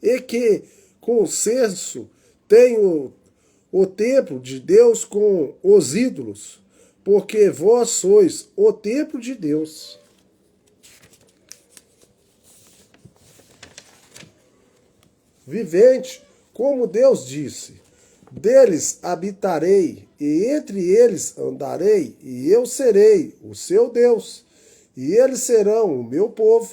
E que consenso tem o templo de Deus com os ídolos? Porque vós sois o templo de Deus. Vivente, como Deus disse, deles habitarei, e entre eles andarei, e eu serei o seu Deus, e eles serão o meu povo.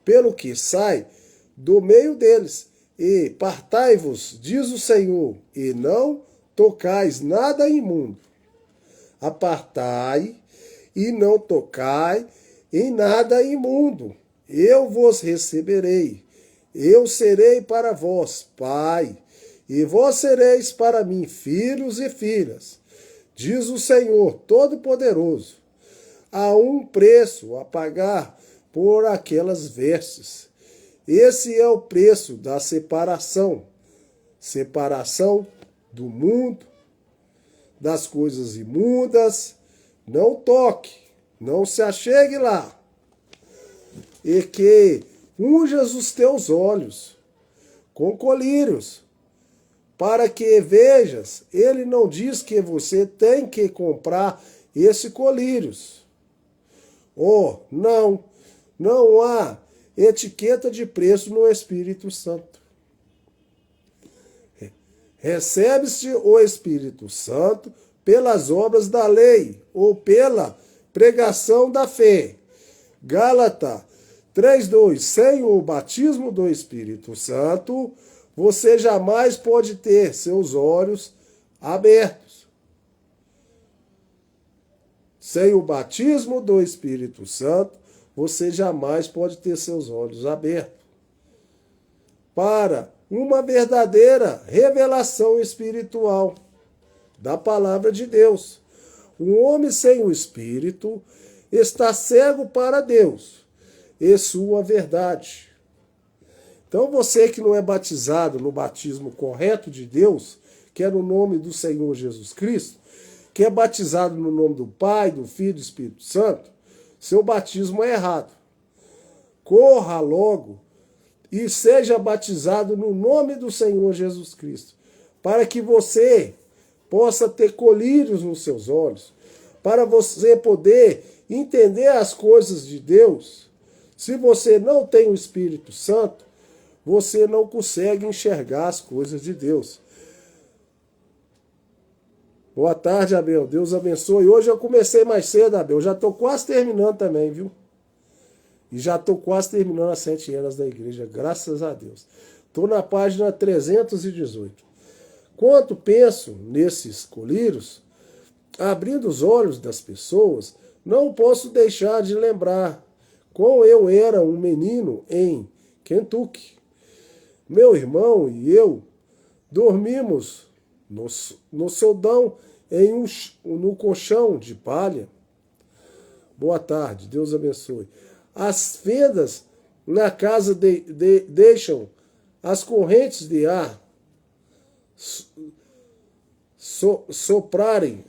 Pelo que sai do meio deles, e partai-vos, diz o Senhor, e não tocais nada imundo. Apartai e não tocai em nada imundo. Eu vos receberei. Eu serei para vós pai, e vós sereis para mim filhos e filhas, diz o Senhor Todo-Poderoso. Há um preço a pagar por aquelas vestes. Esse é o preço da separação. Separação do mundo, das coisas imundas. Não toque, não se achegue lá. E que unjas os teus olhos com colírios, para que vejas. Ele não diz que você tem que comprar esse colírios. Oh, não há etiqueta de preço no Espírito Santo. Recebe-se o Espírito Santo pelas obras da lei ou pela pregação da fé. Gálatas 3:2. Sem o batismo do Espírito Santo, você jamais pode ter seus olhos abertos. Sem o batismo do Espírito Santo, você jamais pode ter seus olhos abertos para uma verdadeira revelação espiritual da palavra de Deus. Um homem sem o Espírito está cego para Deus e sua verdade. Então você que não é batizado no batismo correto de Deus, que é no nome do Senhor Jesus Cristo, que é batizado no nome do Pai, do Filho e do Espírito Santo, seu batismo é errado. Corra logo e seja batizado no nome do Senhor Jesus Cristo, para que você possa ter colírios nos seus olhos, para você poder entender as coisas de Deus. Se você não tem o Espírito Santo, você não consegue enxergar as coisas de Deus. Boa tarde, Abel. Deus abençoe. Hoje eu comecei mais cedo, Abel. Já estou quase terminando também, viu? E já estou quase terminando as 7 eras da igreja, graças a Deus. Estou na página 318. Quanto penso nesses colírios, abrindo os olhos das pessoas, não posso deixar de lembrar como eu era um menino em Kentucky. Meu irmão e eu dormimos no soldão no colchão de palha. Boa tarde, Deus abençoe. As fendas na casa deixam as correntes de ar soprarem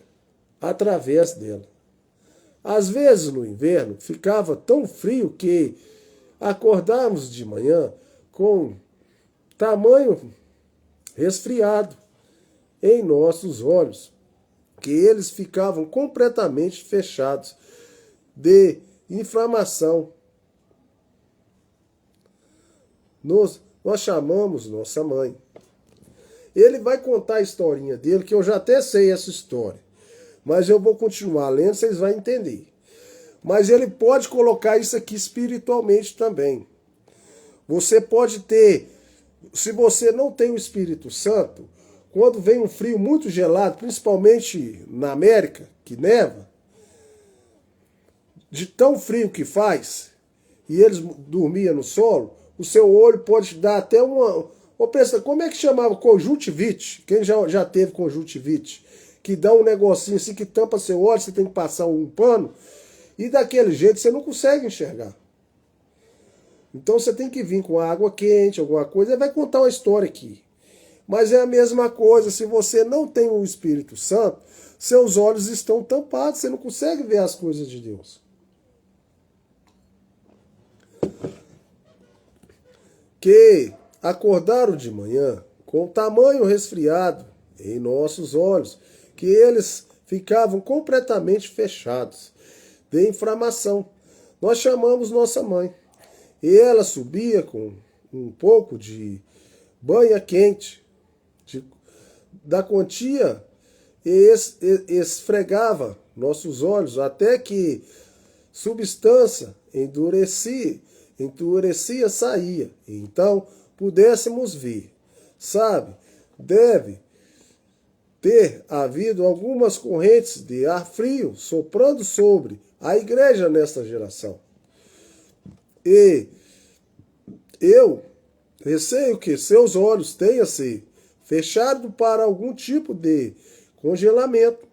através dela. Às vezes, no inverno, ficava tão frio que acordávamos de manhã com tamanho resfriado em nossos olhos, que eles ficavam completamente fechados de inflamação. Nós chamamos nossa mãe. Ele vai contar a historinha dele, que eu já até sei essa história. Mas eu vou continuar lendo, vocês vão entender. Mas ele pode colocar isso aqui espiritualmente também. Você pode ter, se você não tem o Espírito Santo, quando vem um frio muito gelado, principalmente na América, que neva, de tão frio que faz, e eles dormiam no solo, o seu olho pode dar até uma... Ou pensa, como é que chamava? Conjuntivite. Quem já teve conjuntivite? Que dá um negocinho assim que tampa seu olho, você tem que passar um pano, e daquele jeito você não consegue enxergar. Então você tem que vir com água quente, alguma coisa, e vai contar uma história aqui. Mas é a mesma coisa, se você não tem o Espírito Santo, seus olhos estão tampados, você não consegue ver as coisas de Deus. Que acordaram de manhã com tamanho resfriado em nossos olhos, que eles ficavam completamente fechados de inflamação. Nós chamamos nossa mãe, e ela subia com um pouco de banha quente, da quantia, e esfregava nossos olhos até que substância endurecia, saía. Então pudéssemos ver. Sabe, deve ter havido algumas correntes de ar frio soprando sobre a igreja nesta geração. E eu receio que seus olhos tenham se fechado para algum tipo de congelamento,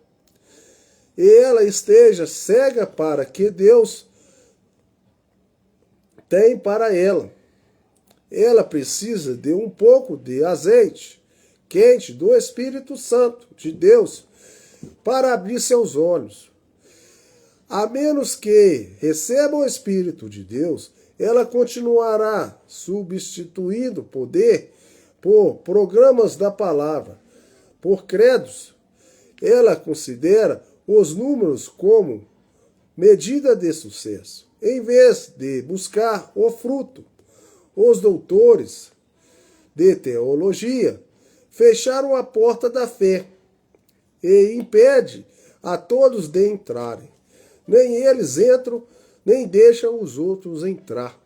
e ela esteja cega para que Deus tem para ela. Ela precisa de um pouco de azeite quente do Espírito Santo de Deus para abrir seus olhos. A menos que receba o Espírito de Deus, ela continuará substituindo poder por programas da palavra, por credos. Ela considera os números como medida de sucesso. Em vez de buscar o fruto, os doutores de teologia fecharam a porta da fé e impede a todos de entrarem. Nem eles entram, nem deixam os outros entrar.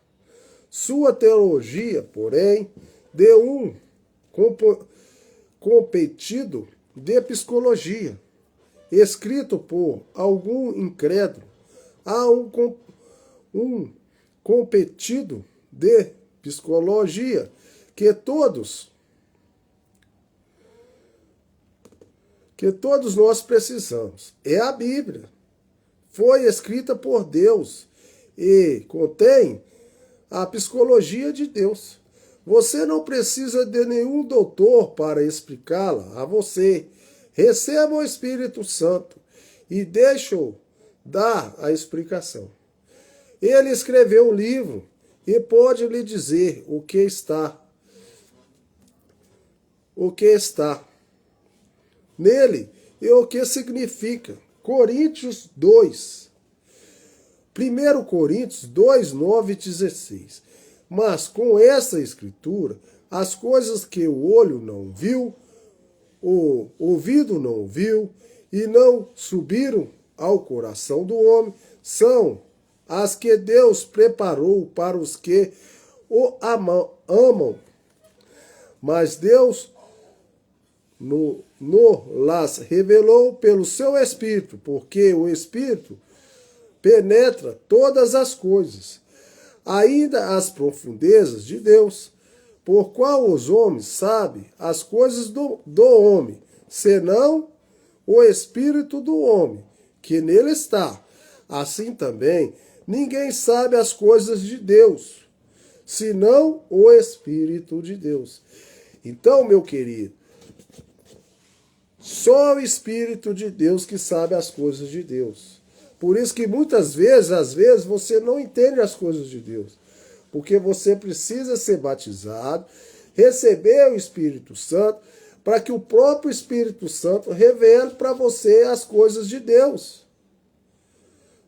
Sua teologia, porém, de um competido de psicologia, escrito por algum incrédulo, há um competido de psicologia que todos nós precisamos. É a Bíblia. Foi escrita por Deus e contém a psicologia de Deus. Você não precisa de nenhum doutor para explicá-la a você. Receba o Espírito Santo e deixe-o dar a explicação. Ele escreveu um livro e pode lhe dizer o que está nele e o que significa. Coríntios 2. 1 Coríntios 2, 9 e 16. Mas com essa escritura, as coisas que o olho não viu, o ouvido não ouviu e não subiram ao coração do homem, são as que Deus preparou para os que o amam. Mas Deus las revelou pelo seu Espírito, porque o Espírito penetra todas as coisas, ainda as profundezas de Deus, por qual os homens sabem as coisas do homem, senão o Espírito do homem, que nele está. Assim também, ninguém sabe as coisas de Deus, senão o Espírito de Deus. Então, meu querido, só o Espírito de Deus que sabe as coisas de Deus. Por isso que muitas vezes, às vezes, você não entende as coisas de Deus. Porque você precisa ser batizado, receber o Espírito Santo, para que o próprio Espírito Santo revele para você as coisas de Deus.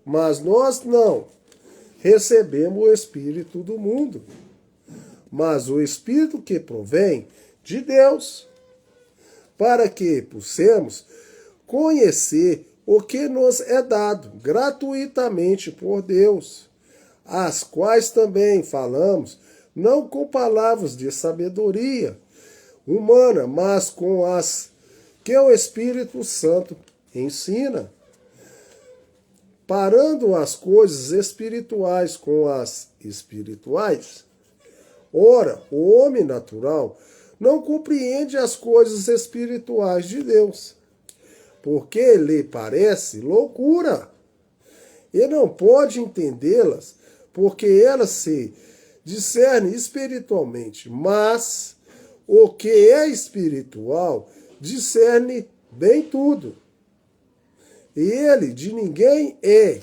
Mas nós não recebemos o Espírito do mundo, mas o Espírito que provém de Deus, para que possamos conhecer o que nos é dado gratuitamente por Deus, as quais também falamos, não com palavras de sabedoria humana, mas com as que o Espírito Santo ensina, parando as coisas espirituais com as espirituais. Ora, o homem natural não compreende as coisas espirituais de Deus, porque lhe parece loucura, e não pode entendê-las, porque elas se discernem espiritualmente, mas o que é espiritual discerne bem tudo. E ele de ninguém é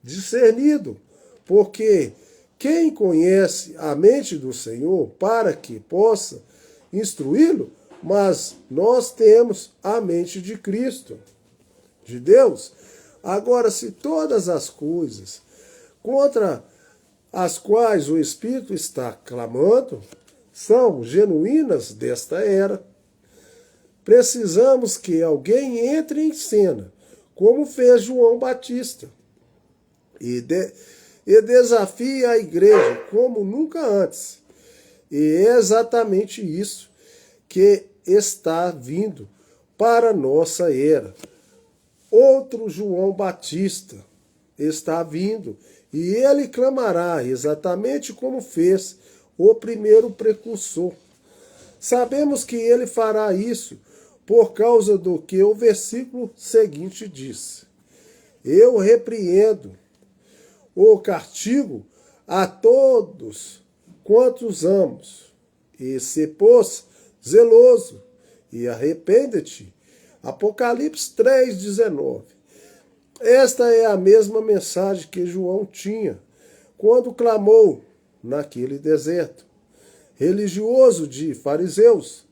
discernido, porque quem conhece a mente do Senhor para que possa instruí-lo? Mas nós temos a mente de Cristo, de Deus. Agora, se todas as coisas contra as quais o Espírito está clamando são genuínas desta era, precisamos que alguém entre em cena, como fez João Batista, e desafie a igreja como nunca antes. E é exatamente isso que está vindo para a nossa era. Outro João Batista está vindo, e ele clamará exatamente como fez o primeiro precursor. Sabemos que ele fará isso por causa do que o versículo seguinte diz: eu repreendo o castigo a todos quantos amo, e se pôs zeloso, e arrepende-te. Apocalipse 3,19. Esta é a mesma mensagem que João tinha quando clamou naquele deserto religioso de fariseus,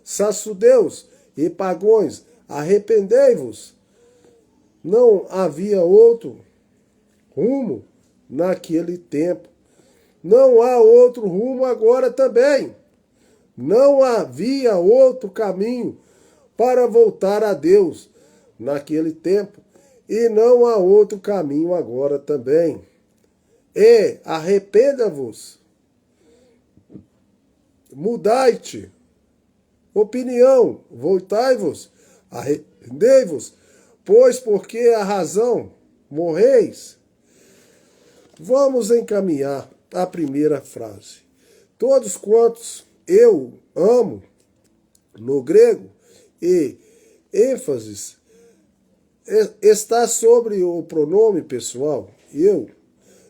sacerdotes e pagões: arrependei-vos. Não havia outro rumo naquele tempo. Não há outro rumo agora também. Não havia outro caminho para voltar a Deus naquele tempo. E não há outro caminho agora também. E arrependa-vos. Mudai-te. Opinião. Voltai-vos. Arrependei-vos. Pois porque a razão morreis. Vamos encaminhar a primeira frase. Todos quantos eu amo, no grego, e ênfase está sobre o pronome pessoal, eu.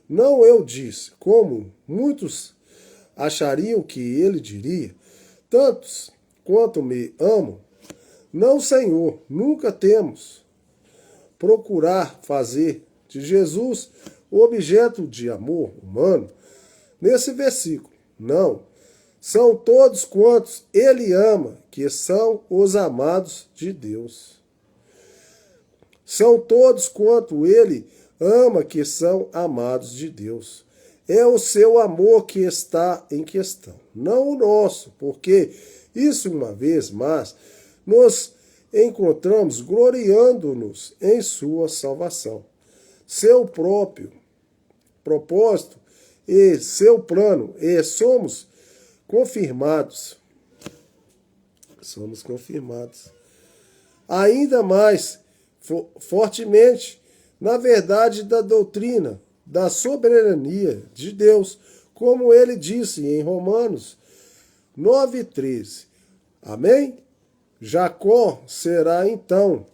Não eu disse, como muitos achariam que ele diria. Tantos quanto me amam, não, Senhor, nunca temos procurar fazer de Jesus o objeto de amor humano nesse versículo. Não. São todos quantos ele ama, que são os amados de Deus. São todos quanto ele ama, que são amados de Deus. É o seu amor que está em questão, não o nosso, porque isso, uma vez mais, nos encontramos gloriando-nos em sua salvação. Seu próprio propósito e seu plano, e somos confirmados. Somos confirmados. Ainda mais fortemente na verdade da doutrina da soberania de Deus, como ele disse em Romanos 9:13. Amém? Jacó será então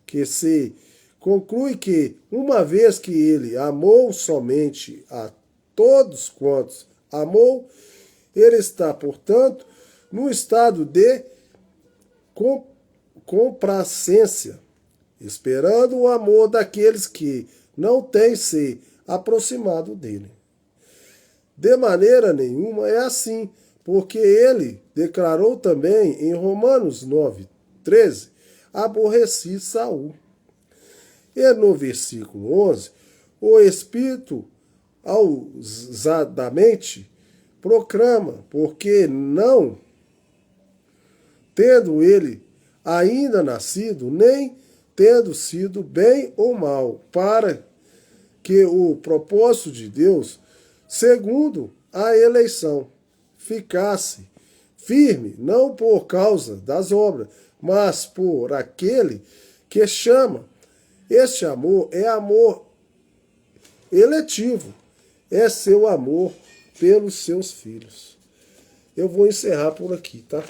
que se conclui que, uma vez que ele amou somente a todos quantos amou, ele está, portanto, no estado de complacência, esperando o amor daqueles que não têm se aproximado dele. De maneira nenhuma é assim, porque ele declarou também em Romanos 9:13, aborreci Saul. E no versículo 11, o Espírito ousadamente proclama, porque não tendo ele ainda nascido, nem tendo sido bem ou mal, para que o propósito de Deus, segundo a eleição, ficasse firme, não por causa das obras, mas por aquele que chama. Este amor é amor eletivo, é seu amor pelos seus filhos. Eu vou encerrar por aqui, tá?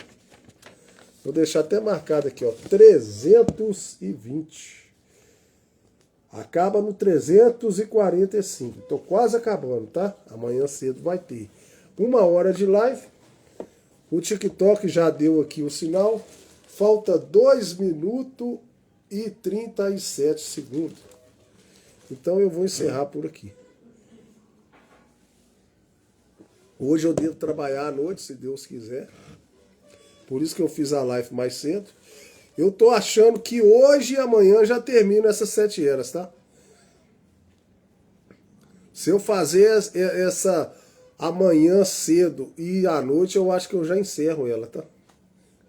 Vou deixar até marcado aqui, ó, 320. Acaba no 345. Tô quase acabando, tá? Amanhã cedo vai ter 1 hora de live. O TikTok já deu aqui o sinal. Falta 2 minutos e 37 segundos. Então eu vou encerrar por aqui. Hoje eu devo trabalhar à noite, se Deus quiser. Por isso que eu fiz a live mais cedo. Eu tô achando que hoje e amanhã já termino essas 7 horas, tá? Se eu fazer essa amanhã cedo e à noite, eu acho que eu já encerro ela, tá?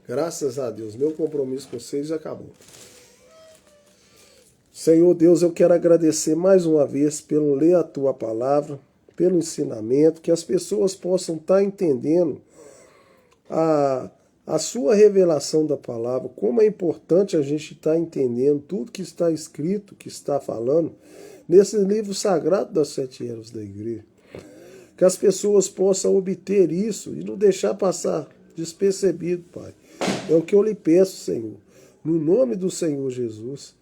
Graças a Deus. Meu compromisso com vocês já acabou. Senhor Deus, eu quero agradecer mais uma vez pelo ler a tua palavra, pelo ensinamento, que as pessoas possam estar entendendo a sua revelação da palavra, como é importante a gente estar entendendo tudo que está escrito, que está falando, nesse livro sagrado das 7 eras da igreja. Que as pessoas possam obter isso e não deixar passar despercebido, Pai. É o que eu lhe peço, Senhor, no nome do Senhor Jesus.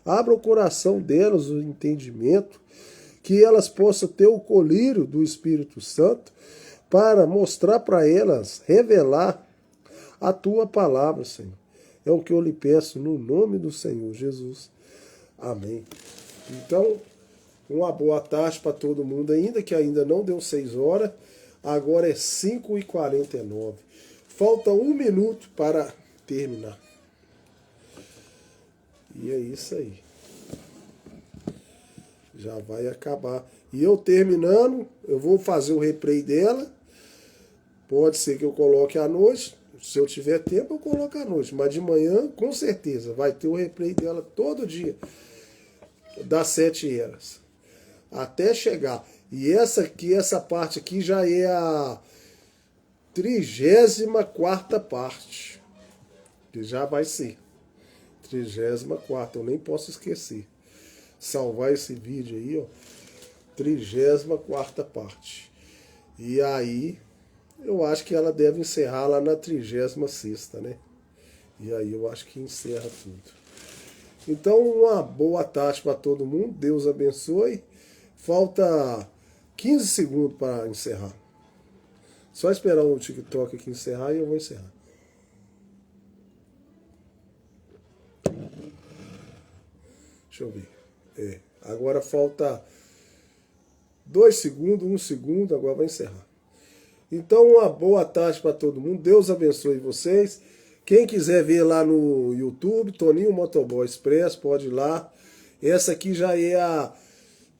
Abra o coração delas, o entendimento, que elas possam ter o colírio do Espírito Santo para mostrar para elas, revelar a tua palavra, Senhor. É o que eu lhe peço no nome do Senhor Jesus. Amém. Então, uma boa tarde para todo mundo, ainda que ainda não deu 6 horas, agora é 5h49. Falta 1 minuto para terminar. E é isso aí. Já vai acabar. E eu terminando, eu vou fazer o replay dela. Pode ser que eu coloque à noite. Se eu tiver tempo, eu coloco à noite. Mas de manhã, com certeza, vai ter o replay dela todo dia. Das 7 eras. Até chegar. E essa aqui, essa parte aqui já é a 34ª parte. Que já vai ser. 34ª, eu nem posso esquecer. Salvar esse vídeo aí, ó. 34ª parte. E aí, eu acho que ela deve encerrar lá na 36ª, né? E aí eu acho que encerra tudo. Então, uma boa tarde para todo mundo. Deus abençoe. Falta 15 segundos para encerrar. Só esperar o TikTok aqui encerrar e eu vou encerrar. Deixa eu ver. Agora falta 2 segundos, 1 segundo, agora vai encerrar. Então, uma boa tarde para todo mundo. Deus abençoe vocês. Quem quiser ver lá no YouTube, Toninho Motoboy Express, pode ir lá. Essa aqui já é a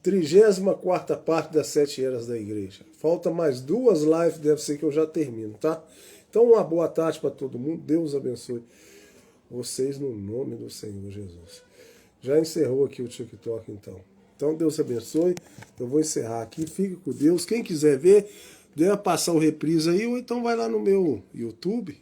34ª parte das 7 eras da igreja. Falta mais 2 lives, deve ser que eu já termino, tá? Então, uma boa tarde para todo mundo. Deus abençoe vocês no nome do Senhor Jesus. Já encerrou aqui o TikTok, então. Então, Deus abençoe. Eu vou encerrar aqui. Fique com Deus. Quem quiser ver, deve passar o reprise aí, ou então vai lá no meu YouTube